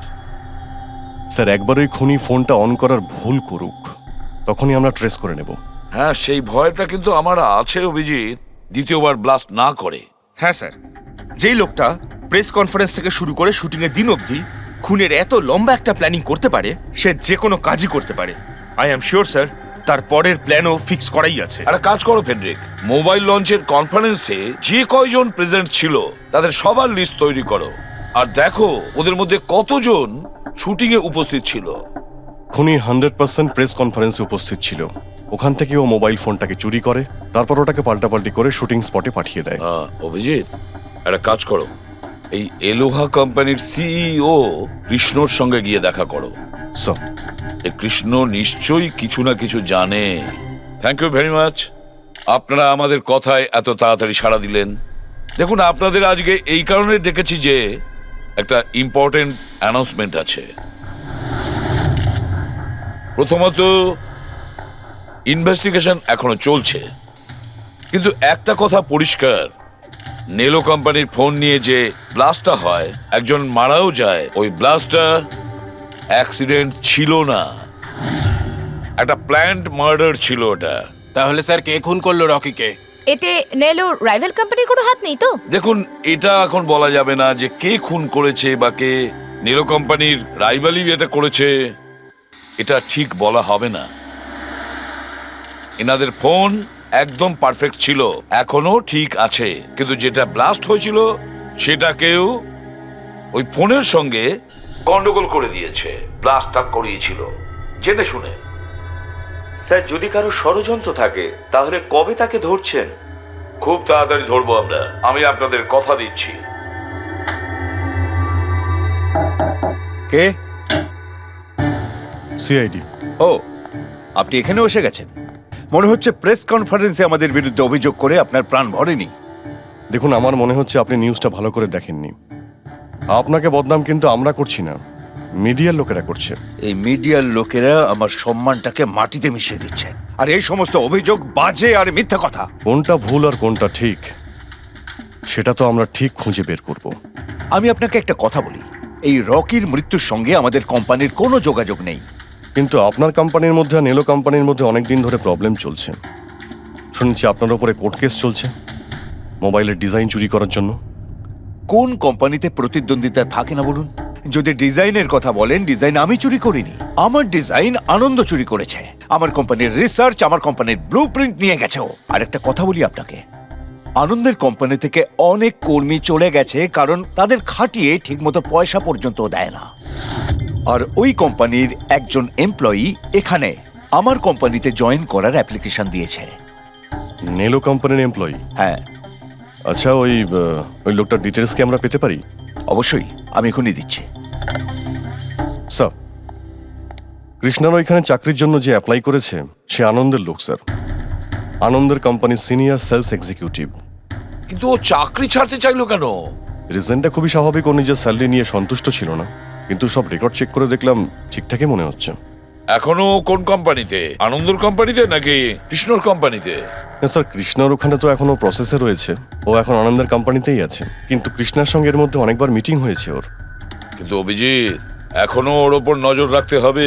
স্যার, একবার ওই খুনি ফোনটা অন করার ভুল করুক, তখনই আমরা ট্রেস করে নেব।
হ্যাঁ, সেই ভয়টা কিন্তু আমার আছে অভিজিৎ, দ্বিতীয়বার ব্লাস্ট না করে।
হ্যাঁ স্যার, যেই লোকটা প্রেস কনফারেন্স থেকে শুরু করে শুটিংয়ের দিন অবধি খুনের এত লম্বা একটা প্ল্যানিং করতে পারে, সে যে কোনো কাজই করতে পারে। আই এম শিওর স্যার, তার পরের প্ল্যানও ফিক্স করাই আছে।
একটা কাজ করো ফেডরিক, মোবাইল লঞ্চের কনফারেন্সে যে কয়জন প্রেজেন্ট ছিল তাদের সবার লিস্ট তৈরি করো আর দেখো ওদের মধ্যে কতজন শুটিং এ উপস্থিত ছিল।
খুনি 100% প্রেস কনফারেন্সে উপস্থিত ছিল। ওখান থেকে ও মোবাইল ফোনটাকে চুরি করে, তারপর ওটাকে পাল্টাপাল্টি করে শুটিং স্পটে পাঠিয়ে দেয়।
অভিজিৎ, একটা কাজ করো, এই এলোহা কোম্পানির সিইও কৃষ্ণর সঙ্গে গিয়ে দেখা করো। এই কৃষ্ণ নিশ্চয়ই কিছু না কিছু জানে। থ্যাংক ইউ ভেরি মাচ, আপনারা আমাদের কথায় এত তাড়াতাড়ি সাড়া দিলেন। দেখুন, আপনাদের আজকে এই কারণে ডেকেছি যে একটা ইম্পর্টেন্ট অ্যানাউন্সমেন্ট আছে। প্রথমত, ইনভেস্টিগেশন এখনো চলছে, কিন্তু একটা কথা পরিষ্কার, নেলো কোম্পানির ফোন নিয়ে যে ব্লাস্টটা হয়, একজন মারাও যায়, ওই ব্লাস্টটা অ্যাক্সিডেন্ট ছিল না, একটা প্ল্যান্ড মার্ডার ছিল ওটা।
তাহলে স্যার কে খুন করলো রকিকে?
এতে নেলো রাইভাল কোম্পানির কোনো হাত নেই তো?
দেখুন, এটা এখন বলা যাবে না যে কে খুন করেছে বা কে নেলো কোম্পানির রাইভালি এটা করেছে, এটা ঠিক বলা হবে না। এনাদের ফোন একদম পারফেক্ট ছিল, এখনো ঠিক আছে, কিন্তু যেটা ব্লাস্ট হয়েছিল সেটাকেও ওই ফোনের সঙ্গে গন্ডগোল করে দিয়েছে, ব্লাস্টটা করিয়েছিল জেনে শুনে।
স্যার যদি কারো ষড়যন্ত্র থাকে তাহলে কবে তাকে ধরছেন?
খুব তাড়াতাড়ি ধরবো আমরা, আমি আপনাদের কথা দিচ্ছি।
কে?
সিআইডি।
ও, আপনি এখানেও এসে গেছেন। মনে হচ্ছে প্রেস কনফারেন্সে আমাদের বিরুদ্ধে অভিযোগ করে আপনার প্রাণ ভরেনি।
দেখুন, আমার মনে হচ্ছে আপনি নিউজটা ভালো করে দেখেননি। আপনাকে বদনাম কিন্তু আমরা করছি না, মিডিয়ার লোকেরা করছে।
এই মিডিয়ার লোকেরা আমার সম্মানটাকে মাটিতে মিশিয়ে দিচ্ছে, আর এই সমস্ত অভিযোগ বাজে আর মিথ্যা কথা।
কোনটা ভুল আর কোনটা ঠিক সেটা তো আমরা ঠিক খুঁজে বের করব।
আমি আপনাকে একটা কথা বলি, এই রকির মৃত্যুর সঙ্গে আমাদের কোম্পানির কোনো যোগাযোগ নেই।
কিন্তু আপনার কোম্পানির মধ্যে আর নেলো কোম্পানির মধ্যে অনেক দিন ধরে প্রবলেম চলছে। শুনেছি আপনার উপরে কোর্ট কেস চলছে মোবাইলের ডিজাইন চুরি করার জন্য।
কোন কোম্পানিতে প্রতিদ্বন্দ্বিতা থাকে না বলুন? যদি ডিজাইনের কথা বলেন, ডিজাইন আমি চুরি করিনি, আমার ডিজাইন আনন্দ চুরি করেছে। আমার কোম্পানির রিসার্চ, আমার কোম্পানির ব্লুপ্রিন্ট নিয়ে গেছে ও। আর একটা কথা বলি আপনাকে, আনন্দের কোম্পানি থেকে অনেক কর্মী চলে গেছে কারণ তাদের খাটিয়ে ঠিকমতো পয়সা পর্যন্ত দেয় না। আর ওই কোম্পানির একজন এমপ্লয়ি এখানে আমার কোম্পানিতে জয়েন করার অ্যাপ্লিকেশন দিয়েছে।
নেলো কোম্পানির এমপ্লয়ি?
হ্যাঁ।
আচ্ছা, ওই লোকটার ডিটেলস কি আমরা পেতে পারি?
অবশ্যই, আমি এখনই দিচ্ছি।
স্যার, কৃষ্ণার ওইখানে চাকরির জন্য যে অ্যাপ্লাই করেছে সে আনন্দের লোক স্যার, আনন্দের কোম্পানির সিনিয়র সেলস এক্সিকিউটিভ।
কিন্তু ও চাকরি ছাড়তে চাইলো কেন?
রিজনটা খুবই স্বাভাবিক, ও নিজের স্যালারি নিয়ে সন্তুষ্ট ছিল না, কিন্তু সব রেকর্ড চেক করে দেখলাম ঠিকঠাকই মনে হচ্ছে।
এখনো কোন কোম্পানিতে? আনন্দর কোম্পানিতে নাকি কৃষ্ণর কোম্পানিতে?
না স্যার, কৃষ্ণার ওখানে তো এখনো প্রসেসে রয়েছে, ও এখন আনন্দের কোম্পানিতেই আছে। কিন্তু কৃষ্ণার সঙ্গে এর মধ্যে অনেকবার মিটিং হয়েছে ওর।
কিন্তু অভিজিৎ, এখনো ওর ওপর নজর রাখতে হবে,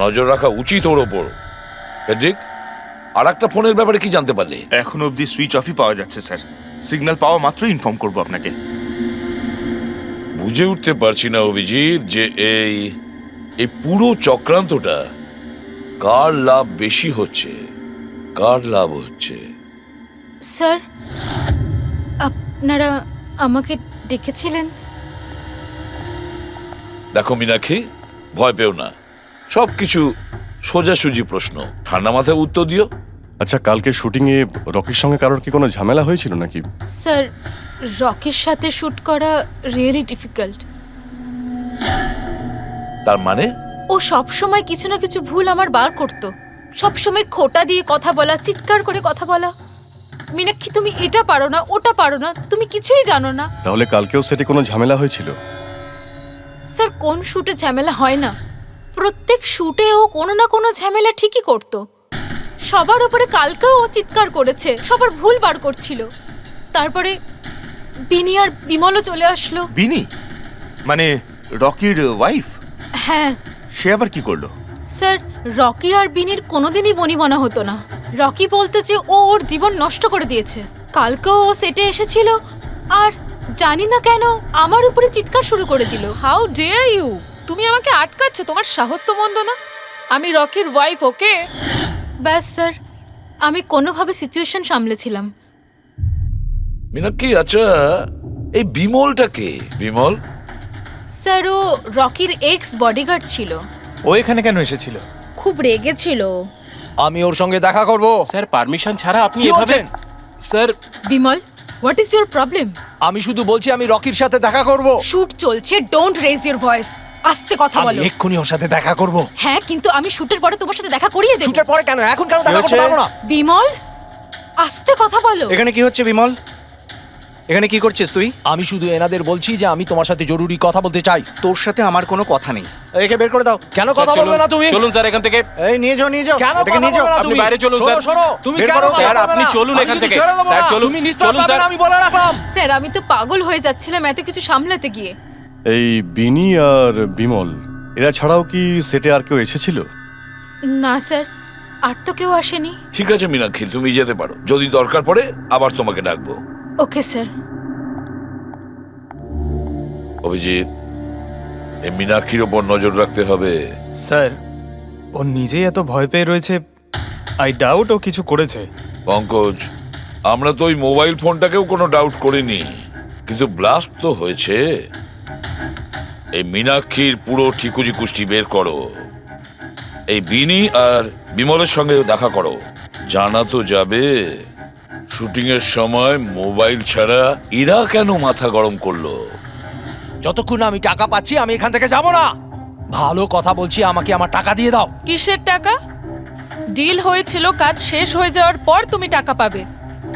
নজর রাখা উচিত ওর ওপর। ঠিক। আর একটা ফোনের ব্যাপারে কি জানতে পারলে?
এখনো অবধি সুইচ অফই পাওয়া যাচ্ছে স্যার। সিগন্যাল পাওয়া মাত্রই ইনফর্ম করব আপনাকে।
বুঝে উঠতে পারছি না অভিজিৎ যে এই পুরো চক্রান্তটা কার লাভ বেশি হচ্ছে, কার লাভ হচ্ছে।
স্যার, আপনারা আমাকে ডেকেছিলেন?
দেখো মীনাক্ষী, ভয় পেও না, সবকিছু সোজাসুজি প্রশ্ন, ঠান্ডা মাথায় উত্তর দিও।
আচ্ছা, কালকে শুটিংয়ে রকির সঙ্গে কারোর কি কোনো ঝামেলা হয়েছিল নাকি?
স্যার, রকির সাথে শুট করা রিয়েলি ডিফিকাল্ট।
তার মানে?
ও সব সময় কিছু না কিছু ভুল আমার বার করতো। সব সময় খোটা দিয়ে কথা বলা, চিৎকার করে কথা বলা। মীনাক্ষী, তুমি এটা পারো না, ওটা পারো না, তুমি কিছুই জানো না।
তাহলে কালকেও সেটে কোনো ঝামেলা হয়েছিল?
স্যার, কোন শুটে ঝামেলা হয় না? প্রত্যেক শুটে ও কোনো না কোনো ঝামেলা ঠিকই করতো। সবার উপরে কালকেও ও চিৎকার করেছে, সবার ভুল বার করছিল। তারপরে বিনি আর বিমলও চলে আসলো।
বিনি মানে রকির ওয়াইফ?
হ্যাঁ।
সে আবার কি করলো?
স্যার, রকি আর বিনির কোনোদিনই বনিবনা হতো না। রকি বলতে যে ও ওর জীবন নষ্ট করে দিয়েছে। কালকেও ও সেটে এসেছিল আর জানি না কেন আমার উপরে চিৎকার শুরু করে দিল।
How dare you! তুমি আমাকে আটকাচ্ছ? তোমার সাহস তো মন্দ না। আমি রকির ওয়াইফ, ওকে?
ব্যাস স্যার, আমি কোনোভাবে সিচুয়েশন সামলেছিলাম।
মীনাক্ষী, আচ্ছা এই বিমলটা কে? বিমল?
স্যার, ও রকির এক্স বডিগার্ড ছিল।
ও এখানে কেন এসেছিল?
খুব রেগেছিল।
আমি ওর সঙ্গে দেখা করব। স্যার, পারমিশন ছাড়া আপনি এভাবে? Sir,
Bimal, what is your problem?
আমি শুধু বলছি আমি রকির সাথে দেখা করব।
শুট চলছে, ডোন্ট রেজ ইওর ভয়েস। আস্তে কথা বলো।
আমি এক্ষুনি ওর সাথে দেখা করব।
হ্যাঁ, কিন্তু আমি শুটের পরে তোমার সাথে দেখা করিয়ে দেব।
শুটের পরে কেন? এখন কেন দেখা করতে পারবো না?
বিমল, আস্তে কথা বলো।
এখানে কি হচ্ছে বিমল? এখানে কি করছিস তুই?
আমি শুধু এনাদের বলছি যে আমি তোমার সাথে জরুরি কথা বলতে চাই।
তোর সাথে আমার কোনো কথা নেই। একে বের করে দাও।
কেন কথা বলবে না তুমি?
চলুন স্যার এখান থেকে।
এই নিয়ে যাও, নিয়ে যাও।
কেন
এটাকে নিয়ে যাও।
আপনি
বাইরে চলুন স্যার।
শোনো, তুমি কেন
স্যার আপনি চলুন এখান থেকে। স্যার চলুন।
তুমি নিশ্চয় পাবেন, আমি বলে রাখলাম।
স্যার, আমি তো পাগল হয়ে যাচ্ছিলাম এত কিছু সামলাতে গিয়ে।
এই বিনি আর বিমল এরা ছাড়াও কি সেটে আর কেউ এসেছিল?
না স্যার, আর তো কেউ আসেনি।
ঠিক আছে মীনাক্ষী, তুমি যেতে পারো, যদি দরকার পড়ে আবার তোমাকে ডাকবো।
Okay sir.
অভিজিৎ, এই মীনাক্ষীর ওপর নজর রাখতে হবে।
স্যার, ও নিজেই এত ভয় পেয়ে রয়েছে, আই ডাউট ও কিছু করেছে।
পঙ্কজ, আমরা তো ওই মোবাইল ফোনটাকেও কোনো ডাউট করিনি, কিন্তু ব্লাস্ট তো হয়েছে। এই মীনাক্ষীর পুরো ঠিকুজি কুষ্টি বের করো। এই বিনি আর বিমলের সঙ্গে দেখা করো। জানা তো যাবে শুটিং এর সময় মোবাইল ছাড়া এরা কেন মাথা গরম করলো।
যতক্ষণ আমি টাকা পাচ্ছি আমি এখান থেকে যাব না। ভালো কথা বলছি, আমাকে আমার টাকা দিয়ে দাও।
কিসের টাকা? ডিল হয়েছিল কাজ শেষ হয়ে যাওয়ার পর তুমি টাকা পাবে।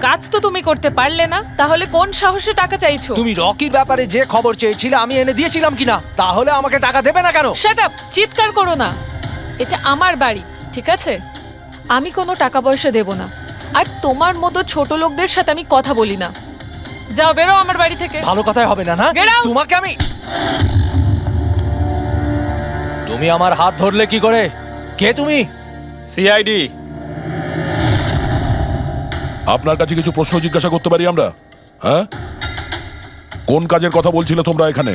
কাজ তো তুমি করতে পারলে না, তাহলে কোন সাহসে টাকা চাইছো?
তুমি রকির ব্যাপারে যে খবর চেয়েছিলে আমি এনে দিয়েছিলাম কিনা? তাহলে আমাকে টাকা দেবে না কেন?
শাট আপ, চিৎকার করো না। এটা আমার বাড়ি, ঠিক আছে? আমি কোনো টাকা পয়সা দেব না, আর তোমার মতো ছোট লোকদের সাথে আমি কথা বলি না। যাও, বেরো আমার বাড়ি থেকে।
ভালো কথাই হবে না, না?
Get out!
তোমাকে আমি তুমি আমার হাত ধরলে কি করে? কে তুমি?
সিআইডি।
আপনার কাছে কিছু প্রশ্ন জিজ্ঞাসা করতে পারি আমরা? হ্যাঁ, কোন কাজের কথা বলছিলে তোমরা এখানে?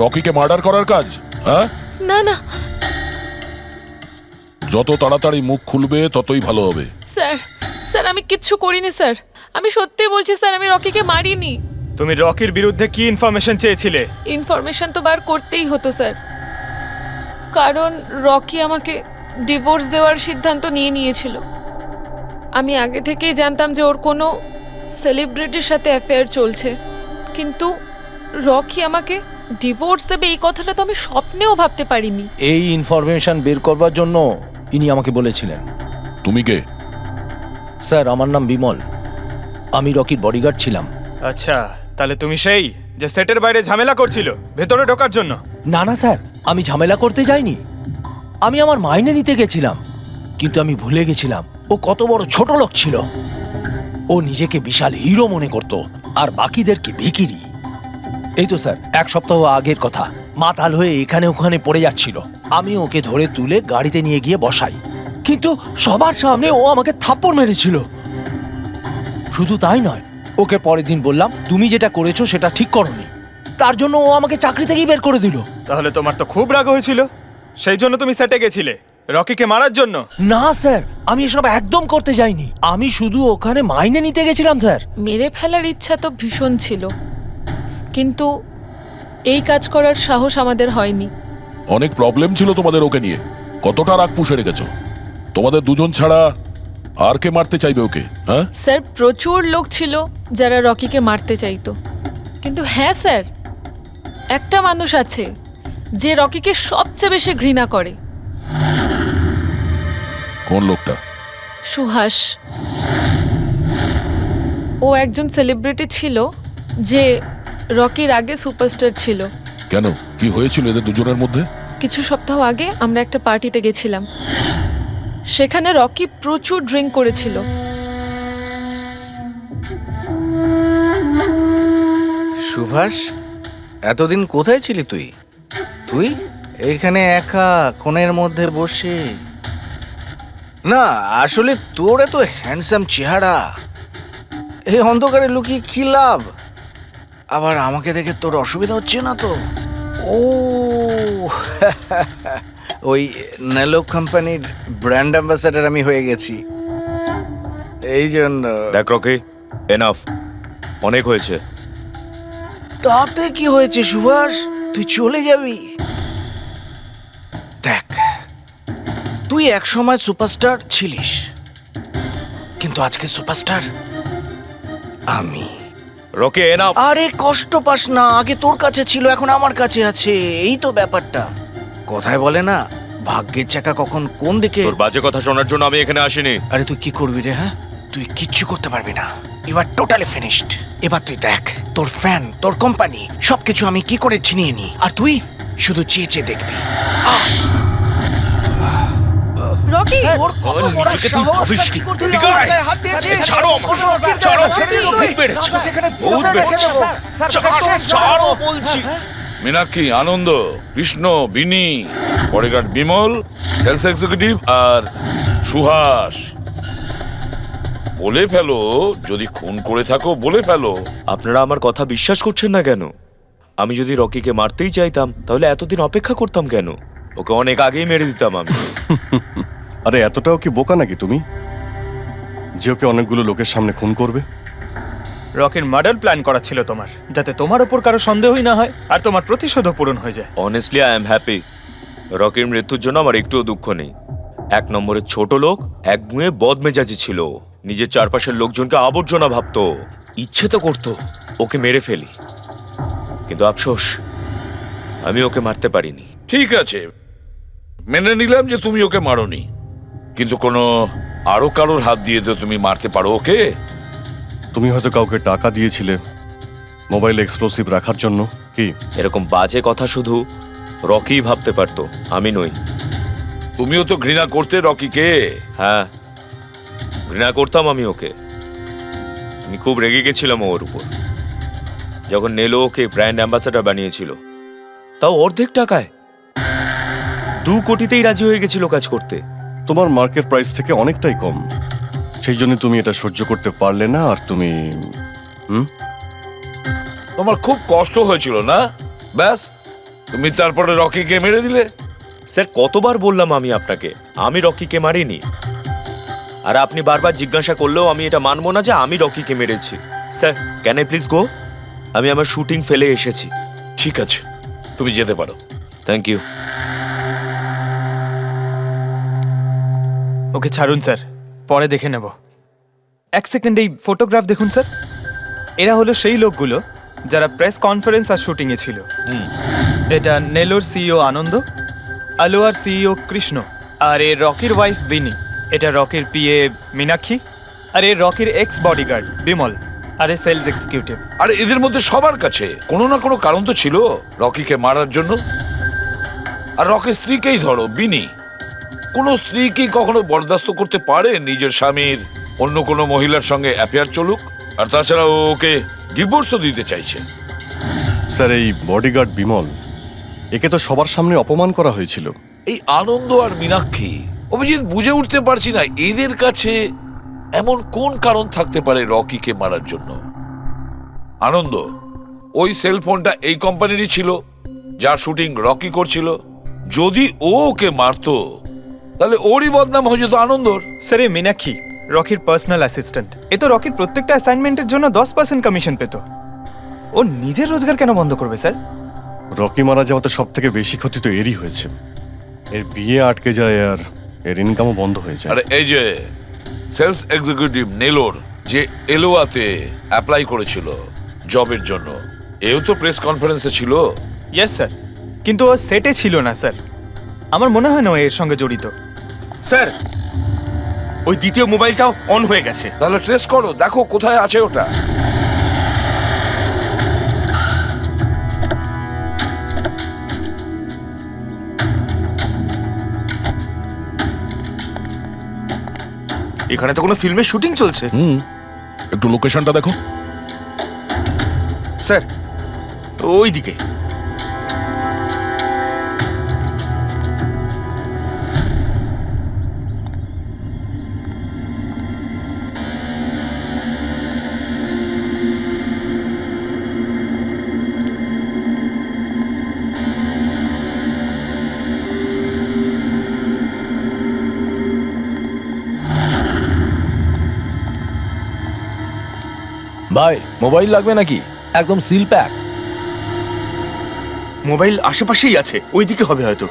রকিকে মার্ডার করার কাজ? হ্যাঁ,
না না
যত তাড়াতাড়ি মুখ খুলবে ততই ভালো হবে।
স্যার, স্যার আমি কিচ্ছু করিনি স্যার। আমি সত্যি বলছি স্যার, আমি রকিকে মারিনি।
তুমি রকির বিরুদ্ধে কি ইনফরমেশন চেয়েছিলে?
ইনফরমেশন তো বার করতেই হতো স্যার, কারণ রকি আমাকে ডিভোর্স দেওয়ার সিদ্ধান্ত নিয়েছিল। আমি আগে থেকেই জানতাম যে ওর কোনো সেলিব্রিটির সাথে অ্যাফেয়ার চলছে, কিন্তু রকি আমাকে ডিভোর্স দেবে এই কথাটা তো আমি স্বপ্নেও ভাবতে পারিনি।
এই ইনফরমেশন বের করবার জন্য ইনি আমাকে বলেছিলেন।
তুমি কে?
স্যার, আমার নাম বিমল, আমি রকির বডিগার্ড ছিলাম।
আচ্ছা, তাহলে তুমি সেই যে সেটের বাইরে ঝামেলা করছিল ভেতরে ঢোকার জন্য?
না না স্যার, আমি ঝামেলা করতে যাইনি। আমি আমার মাইনে নিতে গেছিলাম, কিন্তু আমি ভুলে গেছিলাম ও কত বড় ছোট লোক ছিল। ও নিজেকে বিশাল হিরো মনে করত আর বাকিদেরকে ভিখিরি। এই তো স্যার 1 সপ্তাহ আগের কথা, মাতাল হয়ে এখানে ওখানে পড়ে যাচ্ছিল। আমি ওকে ধরে তুলে গাড়িতে নিয়ে গিয়ে বসাই, কিন্তু সবার সামনে ও আমাকে থাপ্পড় মেরেছিল। শুধু তাই নয়, ওকে পরের দিন বললাম তুমি যেটা করেছো সেটা ঠিক করোনি, তার জন্য ও আমাকে চাকরি থেকেই বের করে দিল।
তাহলে তোমার তো খুব রাগ হয়েছিল, সেই জন্য তুমি সেটে গেছিলে রকিকে মারার জন্য?
না স্যার, আমি এসব একদম করতে যাইনি। আমি শুধু ওখানে মাইনে নিতে গেছিলাম স্যার।
মেরে ফেলার ইচ্ছা তো ভীষণ ছিল, কিন্তু এই কাজ করার সাহস আমাদের হয়নি।
অনেক প্রবলেম ছিল তোমাদের ওকে নিয়ে। কতটা রাগ পুষে রেখেছো? তোমাদের দুজন ছাড়া আর কে মারতে চাইবে ওকে? হ্যাঁ
স্যার, প্রচুর লোক ছিল যারা রকিকে মারতে চাইতো, কিন্তু হ্যাঁ স্যার, একটা মানুষ আছে যে রকিকে সবচেয়ে বেশি ঘৃণা করে।
কোন লোকটা?
সুহাস। ও একজন সেলিব্রিটি ছিল যে রকির আগে সুপারস্টার ছিল।
কেন, কি হয়েছিল এদের দুজনের মধ্যে?
কিছু সপ্তাহ আগে আমরা একটা পার্টিতে গেছিলাম, সেখানে রকি প্রচুর ড্রিঙ্ক করেছিল।
সুভাষ, এতদিন কোথায় ছিলি তুই? তুই এইখানে একা কোণের মধ্যে বসে? না আসলে তোর এত হ্যান্ডসাম চেহারা, এই অন্ধকারে লুকিয়ে কি লাভ? আবার আমাকে দেখে তোর অসুবিধা হচ্ছে না তো? ও ওই নেলো কোম্পানির ব্র্যান্ড অ্যাম্বাসাডার আমি হয়ে গেছি, এই জন্য।
দেখ রকি, এনাফ, অনেক হয়েছে।
তাতে কি হয়েছে সুভাষ, তুই চলে যাবি? দেখ, তুই এক সময় সুপারস্টার ছিলিস, কিন্তু আজকে সুপারস্টার আমি।
Rocky enough.
আরে কষ্ট পাস না, আগে তোর কাছে ছিল এখন আমার কাছে আছে, এই তো ব্যাপারটা। কথায় বলে না, ভাগ্যের চাকা কখন কোন দিকে।
তোর বাজে কথা শোনার জন্য আমি এখানে আসিনি।
আরে তুই কি করবি রে? হ্যাঁ, তুই কিচ্ছু করতে পারবি না, এবার টোটালি ফিনিশড। এবার তুই দেখ, তোর ফ্যান, তোর কোম্পানি সবকিছু আমি কি করে ছিনিয়ে নি, আর তুই শুধু চেয়ে চেয়ে দেখবি।
রকি,
ওর কত বড় সাহস, কি করতে গায়ে হাত দিয়েছিস?
ছাড়ো আমাকে, ছাড়ো, বহুত বেড়েছে, বহুত বেড়েছে, ছাড়ো বলছি। মীনাক্ষী, আনন্দ, কৃষ্ণ, বিনি, বডিগার্ড বিমল, সেলস এক্সিকিউটিভ আর সুহাস। বলে ফেলো, যদি খুন করে থাকো বলে ফেলো।
আপনারা আমার কথা বিশ্বাস করছেন না কেন? আমি যদি রকিকে মারতেই চাইতাম তাহলে এতদিন অপেক্ষা করতাম কেন? ওকে অনেক আগেই মেরে দিতাম আমি।
আরে এতটাও কি বোকা নাকি তুমি যে ওকে অনেকগুলো লোকের সামনে খুন করবে?
রকির মার্ডার প্ল্যান করা ছিল তোমার, যাতে তোমার উপর কারো সন্দেহই না হয় আর তোমার প্রতিশোধও পূরণ হয়ে যায়।
Honestly I am happy. রকির মৃত্যুর জন্য আমার একটুও দুঃখ নেই। 1 নম্বরের ছোট লোক, এক মুয়ে বদমেজাজি ছিল, নিজের চারপাশের লোকজনকে আবর্জনা ভাবতো, ইচ্ছে তো করতো ওকে মেরে ফেলি, কিন্তু আফসোস আমি ওকে মারতে পারিনি।
ঠিক আছে, মেনে নিলাম যে তুমি ওকে মারোনি, কিন্তু কোনো আরো কারোর হাত দিয়ে তো তুমি মারতে পারো ওকে।
তুমি হয়তো কাউকে টাকা দিয়েছিলে মোবাইল এক্সপ্লোসিভ রাখার জন্য, কি?
এরকম বাজে কথা শুধু রকি ভাবতে পারতো, আমি নই।
তুমিও তো ঘৃণা করতে রকিকে।
হ্যাঁ, ঘৃণা করতাম আমি ওকে। আমি খুব রেগে গেছিলাম ওর উপর যখন নেলো ওকে ব্র্যান্ড অ্যাম্বাসাডার বানিয়েছিল, তাও অর্ধেক টাকায়। 2 কোটিতেই রাজি হয়ে গেছিল কাজ করতে।
তোমার মার্কেট প্রাইস থেকে অনেকটাই কম, সেই জন্য তুমি এটা সহ্য করতে পারলে না। আর তুমি
তোমার খুব কষ্ট হয়েছিল না? ব্যাস, তুমি তারপরে রকিকে মেরে দিলে।
স্যার, কতবার বললাম আমি আপনাকে, আমি রকিকে মারিনি। আর আপনি বারবার জিজ্ঞাসা করলেও আমি এটা মানবো না যে আমি রকিকে মেরেছি। Sir, can I please go? আমি আমার শুটিং ফেলে এসেছি।
ঠিক আছে, তুমি যেতে পারো।
Thank you.
ওকে ছাড়ুন স্যার, পরে দেখে নেব। 1 সেকেন্ড এই ফটোগ্রাফ দেখুন স্যার। এরা হলো সেই লোকগুলো যারা প্রেস কনফারেন্স আর শুটিংয়ে ছিল। এটা নেলোর সিইও আনন্দ, আলোয়ার সিইও কৃষ্ণ, আর এ রকির ওয়াইফ বিনি। এটা রকির পিএ মীনাক্ষী, আর এ রকির এক্স বডিগার্ড বিমল, আর এ সেলস এক্সিকিউটিভ।
আর এদের মধ্যে সবার কাছে কোনো না কোনো কারণ তো ছিল রকিকে মারার জন্য। আর রকির স্ত্রীকেই ধরো, বিনি। কোনো স্ত্রী কি কখনো বরদাস্ত করতে পারে নিজের স্বামীর অন্য কোনো মহিলার সঙ্গে অ্যাফেয়ার চলুক? আর তাছাড়া ওকে ডিভোর্সও দিতে চাইছে।
স্যার, এই বডিগার্ড বিমল, একে তো সবার সামনে অপমান করা হয়েছিল।
এই আনন্দ আর মীনাক্ষী, অভিজিৎ বুঝে উঠতে পারছি না এদের কাছে এমন কোন কারণ থাকতে পারে রকিকে মারার জন্য। আনন্দ, ওই সেলফোনটা এই কোম্পানিরই ছিল যার শুটিং রকি করছিল। যদি ও ওকে মারতো তাহলে ওরই বদনাম হয়ে যেত আনন্দর।
স্যার, এই মীনাক্ষী রকির পার্সোনাল অ্যাসিস্ট্যান্ট। এ তো রকির প্রত্যেকটা অ্যাসাইনমেন্টের জন্য 10% কমিশন পেত। ও নিজের রোজগার কেন বন্ধ করবে স্যার?
রকি মারা যাওয়াতে সব থেকে বেশি ক্ষতি তো এরই হয়েছে। এর বিয়ে আটকে যায় আর এর ইনকামও বন্ধ হয়ে যায়।
আরে এই যে সেলস এক্সিকিউটিভ নেলোর যে এলোয়াতে অ্যাপ্লাই করেছিল জবের জন্য, এও তো প্রেস কনফারেন্সে ছিল।
ইয়েস স্যার, কিন্তু ও সেটে ছিল না স্যার। আমার মনে হয় না ও এর সঙ্গে জড়িত।
স্যার, ওই দ্বিতীয় মোবাইলটাও অন হয়ে গেছে।
তাহলে ট্রেস করো, দেখো কোথায় আছে ওটা।
এখানে তো কোনো ফিল্মের শুটিং চলছে।
একটু লোকেশনটা দেখো।
স্যার, ওই দিকে।
ভাই, মোবাইল লাগবে নাকি? একদম সিল প্যাক।
মোবাইল আশেপাশেই আছে, ওই দিকে হবে হয়তো।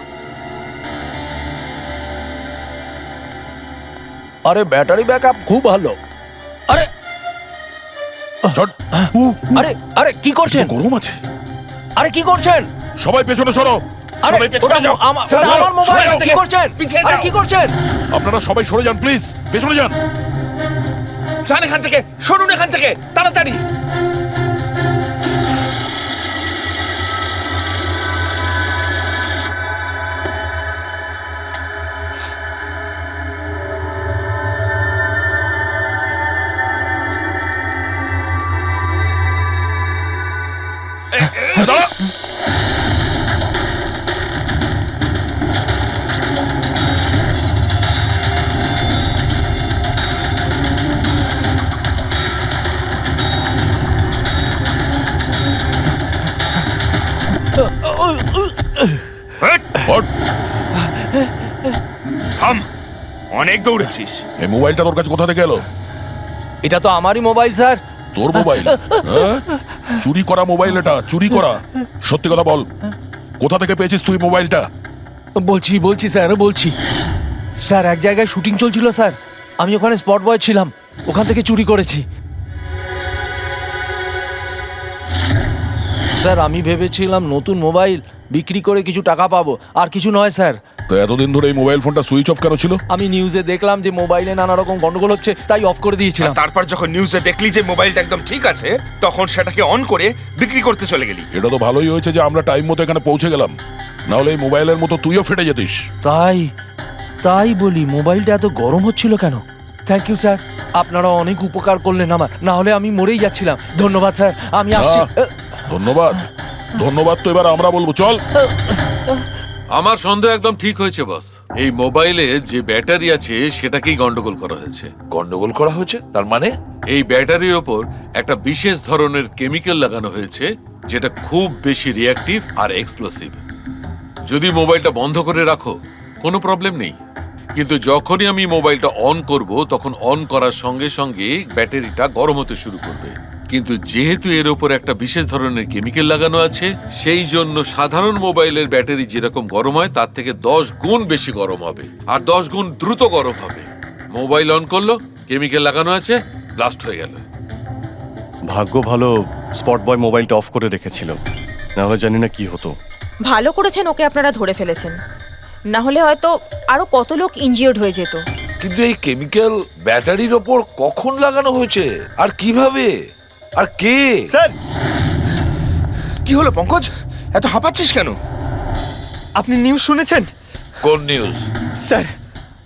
আরে ব্যাটারি ব্যাকআপ খুব ভালো। আরে আরে আরে কি করছেন?
গরম আছে।
আরে কি করছেন?
সবাই পেছনে সরো।
আরে ওটা আমার মোবাইল, কি করছেন? আরে কি করছেন?
আপনারা সবাই সরে যান প্লিজ, পেছনে যান।
যান এখান থেকে, সরুন এখান থেকে তাড়াতাড়ি। থাম, অনেক দৌড়েছিস।
এই মোবাইলটা তোর কাছে কোথা থেকে এলো?
এটা তো আমারই মোবাইল স্যার।
তোর মোবাইল? চুরি করা মোবাইল এটা, চুরি করা। সত্যি কথা বল, কোথা থেকে পেয়েছিস তুই মোবাইলটা?
বলছি স্যার বলছি। স্যার এক জায়গায় শুটিং চলছিল স্যার, আমি ওখানে স্পট বয় ছিলাম, ওখান থেকে চুরি করেছি। স্যার আমি ভেবেছিলাম নতুন মোবাইল বিক্রি করে কিছু টাকা পাবো, আর কিছু নয় স্যার।
তো এতদিন ধরে এই মোবাইল ফোনটা সুইচ অফ কেন ছিল?
আমি নিউজে দেখলাম যে মোবাইলে নানা রকম গন্ডগোল হচ্ছে, তাই অফ করে দিয়েছিলাম।
তারপর যখন নিউজে দেখলি যে মোবাইলটা একদম ঠিক আছে, তখন সেটাকে অন করে বিক্রি করতে চলে গেলি।
এটা তো ভালোই হয়েছে যে আমরা টাইম মতো এখানে পৌঁছে গেলাম, না হলে এই মোবাইলের মতো তুইও ফেটে যেতিস।
তাই বলি মোবাইলটা এত গরম হচ্ছিল কেন? থ্যাংক ইউ স্যার, আপনারা অনেক উপকার করলেন আমার, না হলে আমি মরেই যাচ্ছিলাম। ধন্যবাদ স্যার, আমি আসছি।
ধন্যবাদ তো এবার আমরা বলবো, চল।
আমার সন্দেহ একদম ঠিক হয়েছে বস। এই মোবাইলে যে ব্যাটারি আছে সেটাকেই গন্ডগোল করা হয়েছে।
গন্ডগোল করা হয়েছে তার মানে?
এই ব্যাটারির ওপর একটা বিশেষ ধরনের কেমিক্যাল লাগানো হয়েছে যেটা খুব বেশি রিঅ্যাক্টিভ আর এক্সপ্লোসিভ। যদি মোবাইলটা বন্ধ করে রাখো কোনো প্রবলেম নেই, কিন্তু যখনই আমি মোবাইলটা অন করব তখন অন করার সঙ্গে সঙ্গে ব্যাটারিটা গরম হতে শুরু করবে। কিন্তু যেহেতু এর উপর একটা বিশেষ ধরনের কেমিক্যাল লাগানো আছে, সেই জন্য সাধারণ মোবাইলের ব্যাটারি যেরকম গরম হয় তার থেকে 10 গুণ বেশি গরম হবে, আর 10 গুণ দ্রুত গরম হবে। মোবাইল অন করলো, কেমিক্যাল লাগানো আছে, ব্লাস্ট হয়ে গেল।
ভাগ্য ভালো স্পট বয় মোবাইলটা অফ করে রেখেছিল, না হলে জানি না কি হতো।
ভালো করেছেন ওকে আপনারা ধরে ফেলেছেন, না হলে হয়তো আরো কত লোক ইনজিওর্ড হয়ে যেত।
কিন্তু এই কেমিক্যাল ব্যাটারির ওপর কখন লাগানো হয়েছে আর কিভাবে আর কে?
স্যার কি হলো পঙ্কজ, এত হাঁপাচ্ছিস কেন? আপনি নিউজ শুনেছেন?
কোন নিউজ?
স্যার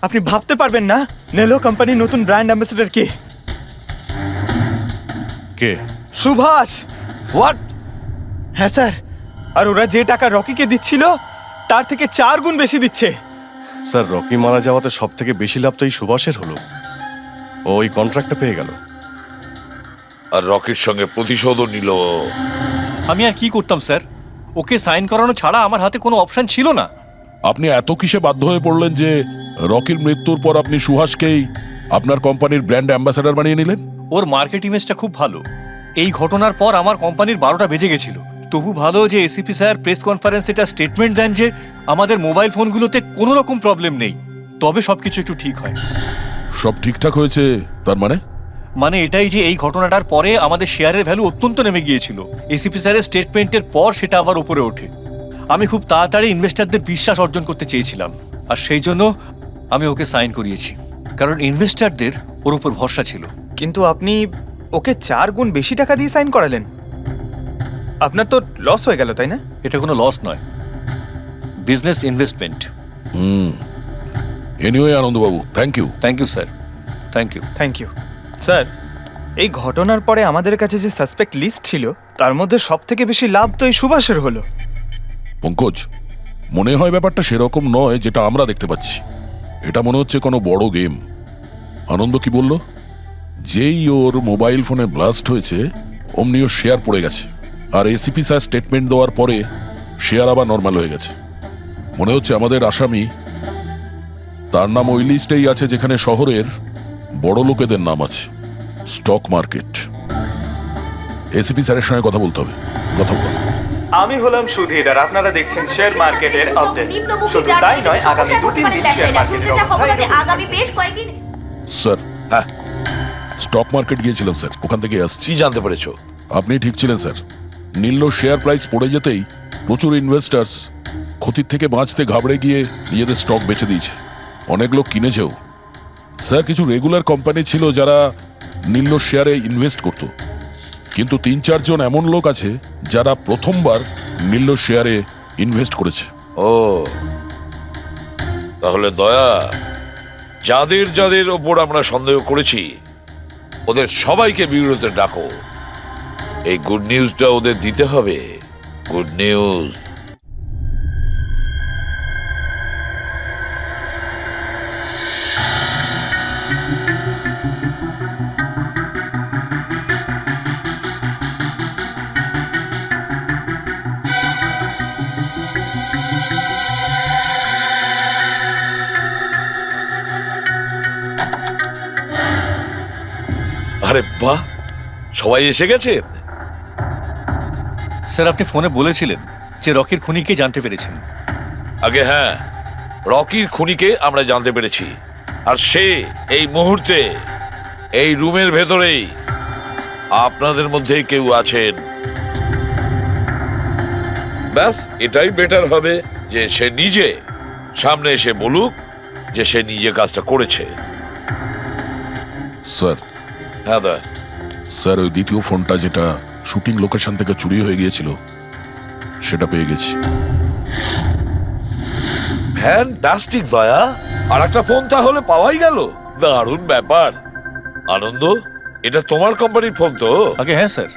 আপনি ভাবতে পারবেন না নেলো কোম্পানির নতুন ব্র্যান্ড অ্যাম্বাসেডর কে?
কে?
সুভাষ।
হোয়াট?
হ্যাঁ স্যার, আর ওরা যে টাকা রকিকে দিচ্ছিল তার থেকে 4 গুণ বেশি দিচ্ছে।
স্যার রকি মারা যাওয়াতে সব থেকে বেশি লাভ তো এই সুভাষের হলো, ও ওই কন্ট্রাক্টটা পেয়ে গেল।
আর রকির সঙ্গে প্রতিশোধও নিল।
আমি আর কি করতাম স্যার, ওকে সাইন করানো ছাড়া আমার হাতে কোনো অপশন ছিল না।
আপনি এত কিসে বাধ্য হয়ে পড়লেন যে রকির মৃত্যুর পর আপনি সুহাসকেই আপনার কোম্পানির ব্র্যান্ড অ্যাম্বাসেডর বানিয়ে নিলেন?
ওর মার্কেট ইমেজটা খুব ভালো। এই ঘটনার পর আমার কোম্পানির 12টা বেজে গেছিল। তবু ভালো যে এসিপি স্যার প্রেস কনফারেন্সে একটা স্টেটমেন্ট দেন যে আমাদের মোবাইল ফোনগুলোতে কোনো রকম প্রবলেম নেই, তবে সবকিছু একটু ঠিক হয়।
সব ঠিকঠাক হয়েছে তার
মানে এটাই যে এই ঘটনাটার পরে আমাদের শেয়ারের ভ্যালু অত্যন্ত নেমে গিয়েছিল। এসিপি স্যারের স্টেটমেন্টের পর সেটা আবার উপরে ওঠে। আমি খুব তাড়াতাড়ি ইনভেস্টরদের বিশ্বাস অর্জন করতে চেয়েছিলাম, আর সেই জন্য আমি ওকে সাইন করিয়েছি, কারণ ইনভেস্টরদের ওর উপর ভরসা ছিল।
কিন্তু আপনি ওকে 4 গুণ বেশি টাকা দিয়ে সাইন করালেন, আপনার তো লস হয়ে গেল তাই না?
এটা কোনো লস নয়, business investment.
Anyway Anandababu, thank you.
Thank you sir, thank you.
Thank you sir. এই ঘটনার পরে আমাদের কাছে যে সাসপেক্ট লিস্ট ছিল তার মধ্যে সব থেকে বেশি লাভ তো এই সুভাষের হলো।
পঙ্কজ, মনে হয় ব্যাপারটা সেরকম নয় যেটা আমরা দেখতে পাচ্ছি। এটা মনে হচ্ছে কোনো বড় গেম। আনন্দ কি বলল? যেই ওর মোবাইল ফোনে ব্লাস্ট হয়েছে অমনি ওর শেয়ার পড়ে গেছে, আর এসিপি স্যার স্টেটমেন্ট দেওয়ার পরে শেয়ার আবার নর্মাল হয়ে গেছে। মনে হচ্ছে আমাদের আসামি, তার নাম ওই লিস্টেই আছে যেখানে শহরের বড় লোকেদের নাম আছে, স্টক মার্কেট। এসিপি স্যারের সঙ্গে কথা বলতে হবে। কথা বল।
আমি হলাম সুধীর, আর আপনারা দেখছেন শেয়ার মার্কেটের আপডেট। শুধু তাই নয়, আগামী 2-3 দিন শেয়ার মার্কেটের অবস্থা
আগামী বেশ কয়েকদিন।
স্যার, হ্যাঁ স্টক মার্কেট গিয়েছিলাম স্যার, ওখান থেকে আসছি।
কি জানতে পেরেছো?
আপনি ঠিক ছিলেন স্যার। নীল শেয়ার প্রাইস পড়ে যেতেই প্রচুর ইনভেস্টার্স ক্ষতির থেকে বাঁচতে ঘাবড়ে গিয়ে নিজেদের স্টক বেচে দিয়েছে। অনেক লোক কিনেছেও স্যার। কিছু রেগুলার কোম্পানি ছিল যারা নীল শেয়ারে ইনভেস্ট করত, কিন্তু 3-4 জন এমন লোক আছে যারা প্রথমবার নীল শেয়ারে ইনভেস্ট করেছে।
ও তাহলে দয়া, যাদের যাদের ওপর আমরা সন্দেহ করেছি ওদের সবাইকে বিরোধে ডাকো। এই গুড নিউজটা ওদের দিতে হবে। Good news. আরে বাহ, সবাই এসে গেছেন।
স্যার আপনি ফোনে বলেছিলেন যে রকির খুনিকে জানতে পেরেছেন।
আগে হ্যাঁ, রকির খুনিকে আমরা জানতে পেরেছি, আর সে এই মুহূর্তে এই রুমের ভেতরেই আপনাদের মধ্যে কেউ আছেন। ব্যাস এটাই বেটার হবে যে সে নিজে সামনে এসে বলুক যে সে নিজে কাজটা করেছে।
স্যার।
হ্যাঁ দা।
স্যার, ওই দ্বিতীয় ফোনটা যেটা শুটিং লোকেশন থেকে চুরি হয়ে গিয়েছিল সেটা পেয়ে গেছি।
ফ্যান্টাস্টিক দয়া, আর একটা ফোন তাহলে পাওয়াই গেল। দারুণ ব্যাপার। আনন্দ, এটা তোমার কোম্পানির ফোন তো?
আগে হ্যাঁ স্যার,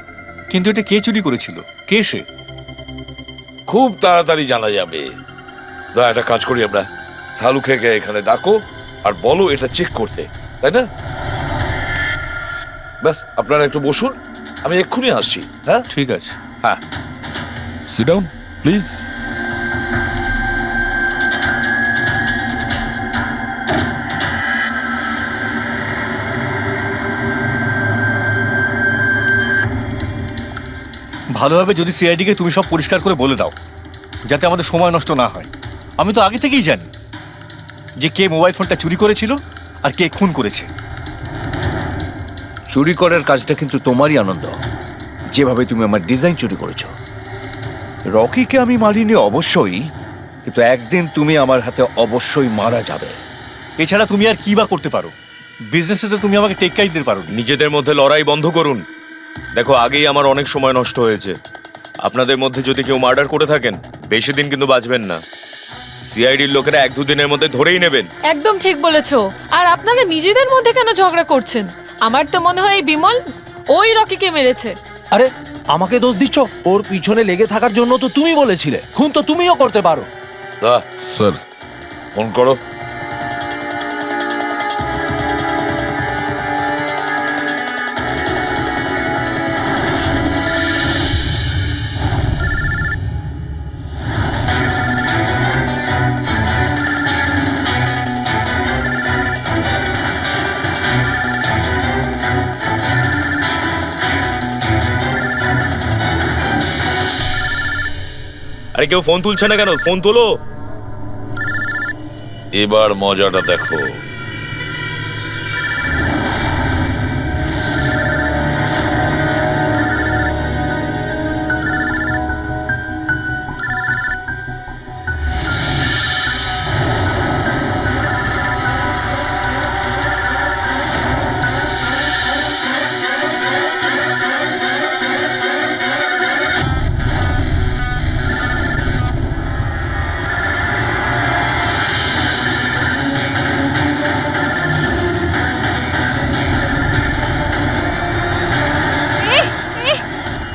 কিন্তু এটা কে চুরি করেছিল, কে সে?
খুব তাড়াতাড়ি জানা যাবে। দয়া, একটা কাজ করি আমরা, শালুকে এখানে ডাকো আর বলো এটা চেক করতে, তাই না? ব্যাস আপনারা একটু বসুন, আমি এক্ষুনি আসছি। হ্যাঁ
ঠিক আছে।
হ্যাঁ,
সিট ডাউন প্লিজ।
ভালো হবে যদি সিআইডিকে তুমি সব পরিষ্কার করে বলে দাও, যাতে আমাদের সময় নষ্ট না হয়। আমি তো আগে থেকেই জানি যে কে মোবাইল ফোনটা চুরি করেছিল আর কে খুন করেছে।
চুরি করার কাজটা কিন্তু তোমারই, আনন্দ, যেভাবে তুমি আমার ডিজাইন চুরি করেছ। রকিকে আমি মারিনি অবশ্যই, কিন্তু একদিন তুমি আমার হাতে অবশ্যই মারা যাবে।
এছাড়া তুমি আর কি বা করতে পারো? বিজনেসে তো তুমি আমাকে টেক্কাই দিতে পারো।
নিজেদের মধ্যে লড়াই বন্ধ করুন। দেখো, আগেই আমার অনেক সময় নষ্ট হয়েছে। আপনাদের মধ্যে যদি কেউ মার্ডার করে থাকেন, বেশি দিন কিন্তু বাঁচবেন না। সিআইডির লোকেরা 1-2 দিনের মধ্যে ধরেই নেবেন।
একদম ঠিক বলেছো। আর আপনারা নিজেদের মধ্যে কেন ঝগড়া করছেন? আমার তো মনে হয় এই বিমল ওই রকিকে মেরেছে।
আরে আমাকে দোষ দিচ্ছ? ওর পিছনে লেগে থাকার জন্য তো তুমি বলেছিলে, খুন তো তুমিও করতে পারো।
স্যার,
ফোন করো।
আরে কেউ ফোন তুলছে না কেন? ফোন তোলো।
এবার মজাটা দেখো।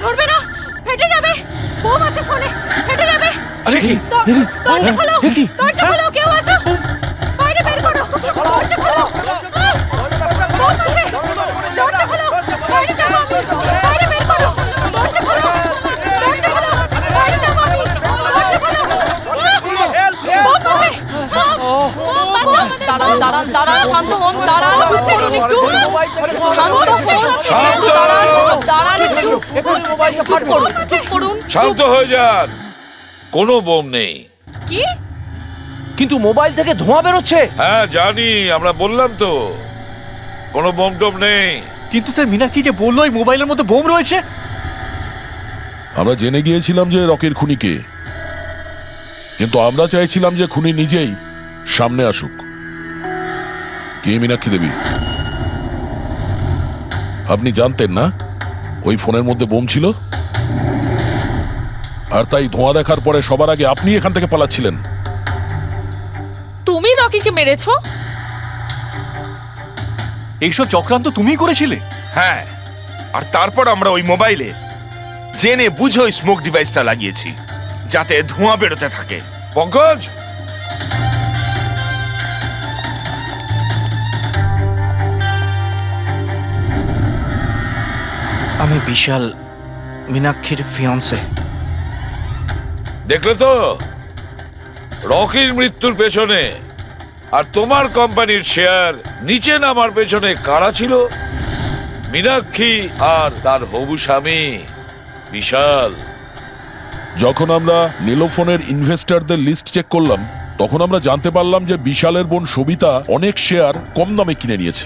ধরবে না, ফেটে যাবে। বোম আছে ফোনে, ফেটে যাবে।
আরে কি?
দরজা খোলো, দরজা খোলো, কেউ আছো? বাইরে বের করো, দরজা খোলো। বোম আছে, দরজা খোলো, বাইরে যাবো আমি। বাইরে বের করো, দরজা খোলো, দরজা খোলো, বাইরে যাবো আমি। দরজা খোলো। বোম আছে, বোম, বাঁচাও।
দাঁড়ান দাঁড়ান দাঁড়ান, শান্ত হন, দাঁড়ান, চুপ করুন একটু। শান্ত হন, দাঁড়ান, দাঁড়ান একটু, চুপ করুন, চুপ করুন।
শান্ত হয়ে যান, কোনো বোম নেই।
কি?
কিন্তু মোবাইল থেকে ধোঁয়া বেরোচ্ছে।
হ্যাঁ জানি, আমরা বললাম তো কোনো বোম টোম নেই।
কিন্তু স্যার, মীনাক্ষী যে বললো এই মোবাইলের মধ্যে বোম রয়েছে।
আমরা জেনে গিয়েছিলাম যে রকির খুনি কে, কিন্তু আমরা চাইছিলাম যে খুনি নিজেই সামনে আসুক। কে মীনাক্ষী দেবী? আপনি জানতেন না ওই ফোনের মধ্যে বোম ছিল? আর তাই ধোঁয়া দেখার পরে সবার আগে আপনি এখান থেকে পালাচ্ছিলেন।
তুমি রকিকে মেরেছো?
এইসব চক্রান্ত তুমিই করেছিলে?
হ্যাঁ, আর তারপর আমরা ওই মোবাইলে জেনে বুঝে ওই স্মোক ডিভাইসটা লাগিয়েছি, যাতে ধোঁয়া বেরোতে থাকে।
পঙ্কজ,
আমি বিশাল, মীনাক্ষীর ফিয়ন্সে।
দেখলে তো রকির মৃত্যুর পেছনে আর তোমার কোম্পানির শেয়ার নিচে নামার পেছনে কারা ছিল? মীনাক্ষী আর তার হবু স্বামী বিশাল।
যখন আমরা নীলোফোনের ইনভেস্টরদের লিস্ট চেক করলাম, তখন আমরা জানতে পারলাম যে বিশালের বোন সবিতা অনেক শেয়ার কম দামে কিনে নিয়েছে,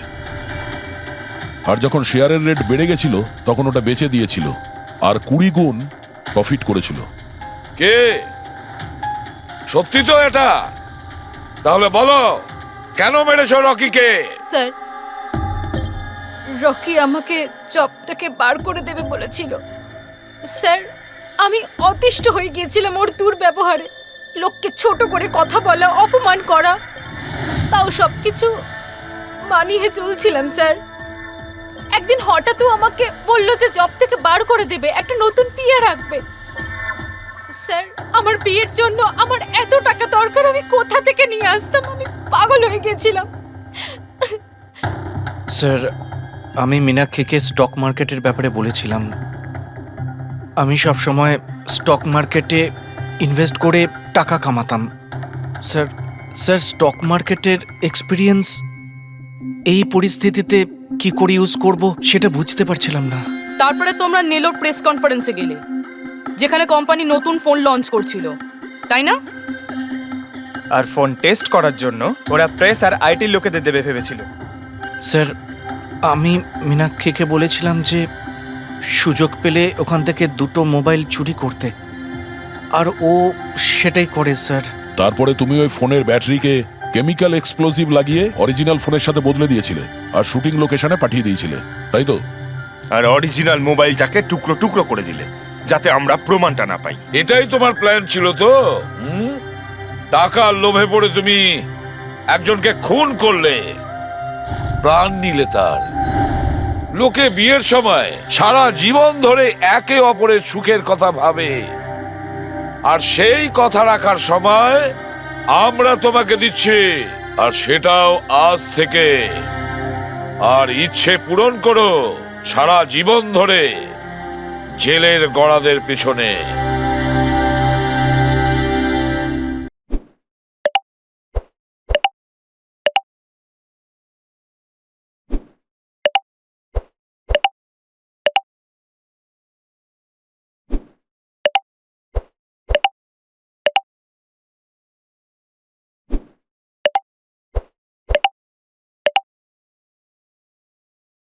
আর যখন শেয়ারের রেট বেড়ে গেছিল তখন ওটা বেচে দিয়েছিল আর 20 গুণ প্রফিট করেছিল।
কে সত্যি তো এটা? তাহলে বলো কেন মেরেছো রকিকে?
স্যার, রকি আমাকে জব থেকে বার করে দেবে বলেছিল। স্যার, আমি অতিষ্ঠ হয়ে গিয়েছিলাম ওর দুর্ব্যবহারে, লোককে ছোট করে কথা বলা, অপমান করা, তাও সবকিছু মানিয়ে চলছিলাম স্যার। একদিন হঠাৎ আমাকে বলল যে জব থেকে বার করে দেবে, একটা নতুন পিয়া রাখবে। স্যার, আমার বিয়ের জন্য আমার এত টাকা দরকার, আমি কোথা থেকে নিয়ে আসতাম? আমি পাগল হয়ে গেছিলাম।
স্যার, আমি মীনাক্ষীকে স্টক মার্কেটের ব্যাপারে বলেছিলাম। আমি সব সময় স্টক মার্কেটে ইনভেস্ট করে টাকা কামাতাম। স্যার স্যার স্টক মার্কেটের এক্সপিরিয়েন্স এই পরিস্থিতিতে কি করে ইউজ করব সেটা বুঝতে পারছিলাম না।
তারপরে তোমরা নেলোর প্রেস কনফারেন্সে গেলে, যেখানে কোম্পানি নতুন ফোন লঞ্চ করছিল, তাই না?
আর ফোন টেস্ট করার জন্য ওরা প্রেস আর আইটি লোকেদের দেবে ভেবেছিল।
স্যার, আমি মীনাক্ষীকে বলেছিলাম যে সুযোগ পেলে ওখান থেকে 2টো মোবাইল চুরি করতে, আর ও সেটাই করে স্যার।
তারপরে তুমি ওই ফোনের ব্যাটারিকে কেমিক্যাল এক্সপ্লোসিভ লাগিয়ে অরিজিনাল ফোনের সাথে বদলে দিয়েছিলে আর শুটিং লোকেশনে পাঠিয়ে দিয়েছিলে, তাই তো?
আর অরিজিনাল মোবাইলটাকে টুকরো টুকরো করে দিলে যাতে আমরা প্রমাণটা না পাই।
এটাই তোমার প্ল্যান ছিল তো? টাকার লোভে পড়ে তুমি একজনকে খুন করলে, প্রাণ নিলে তার। লোকে বিয়ের সময় সারা জীবন ধরে একে অপরের সুখের কথা ভাবে, আর সেই কথা রাখার সময় আমরা তোমাকে দিচ্ছি, আর সেটাও আজ থেকে। আর ইচ্ছে পূরণ করো সারা জীবন ধরে জেলের গড়াদের পিছনে।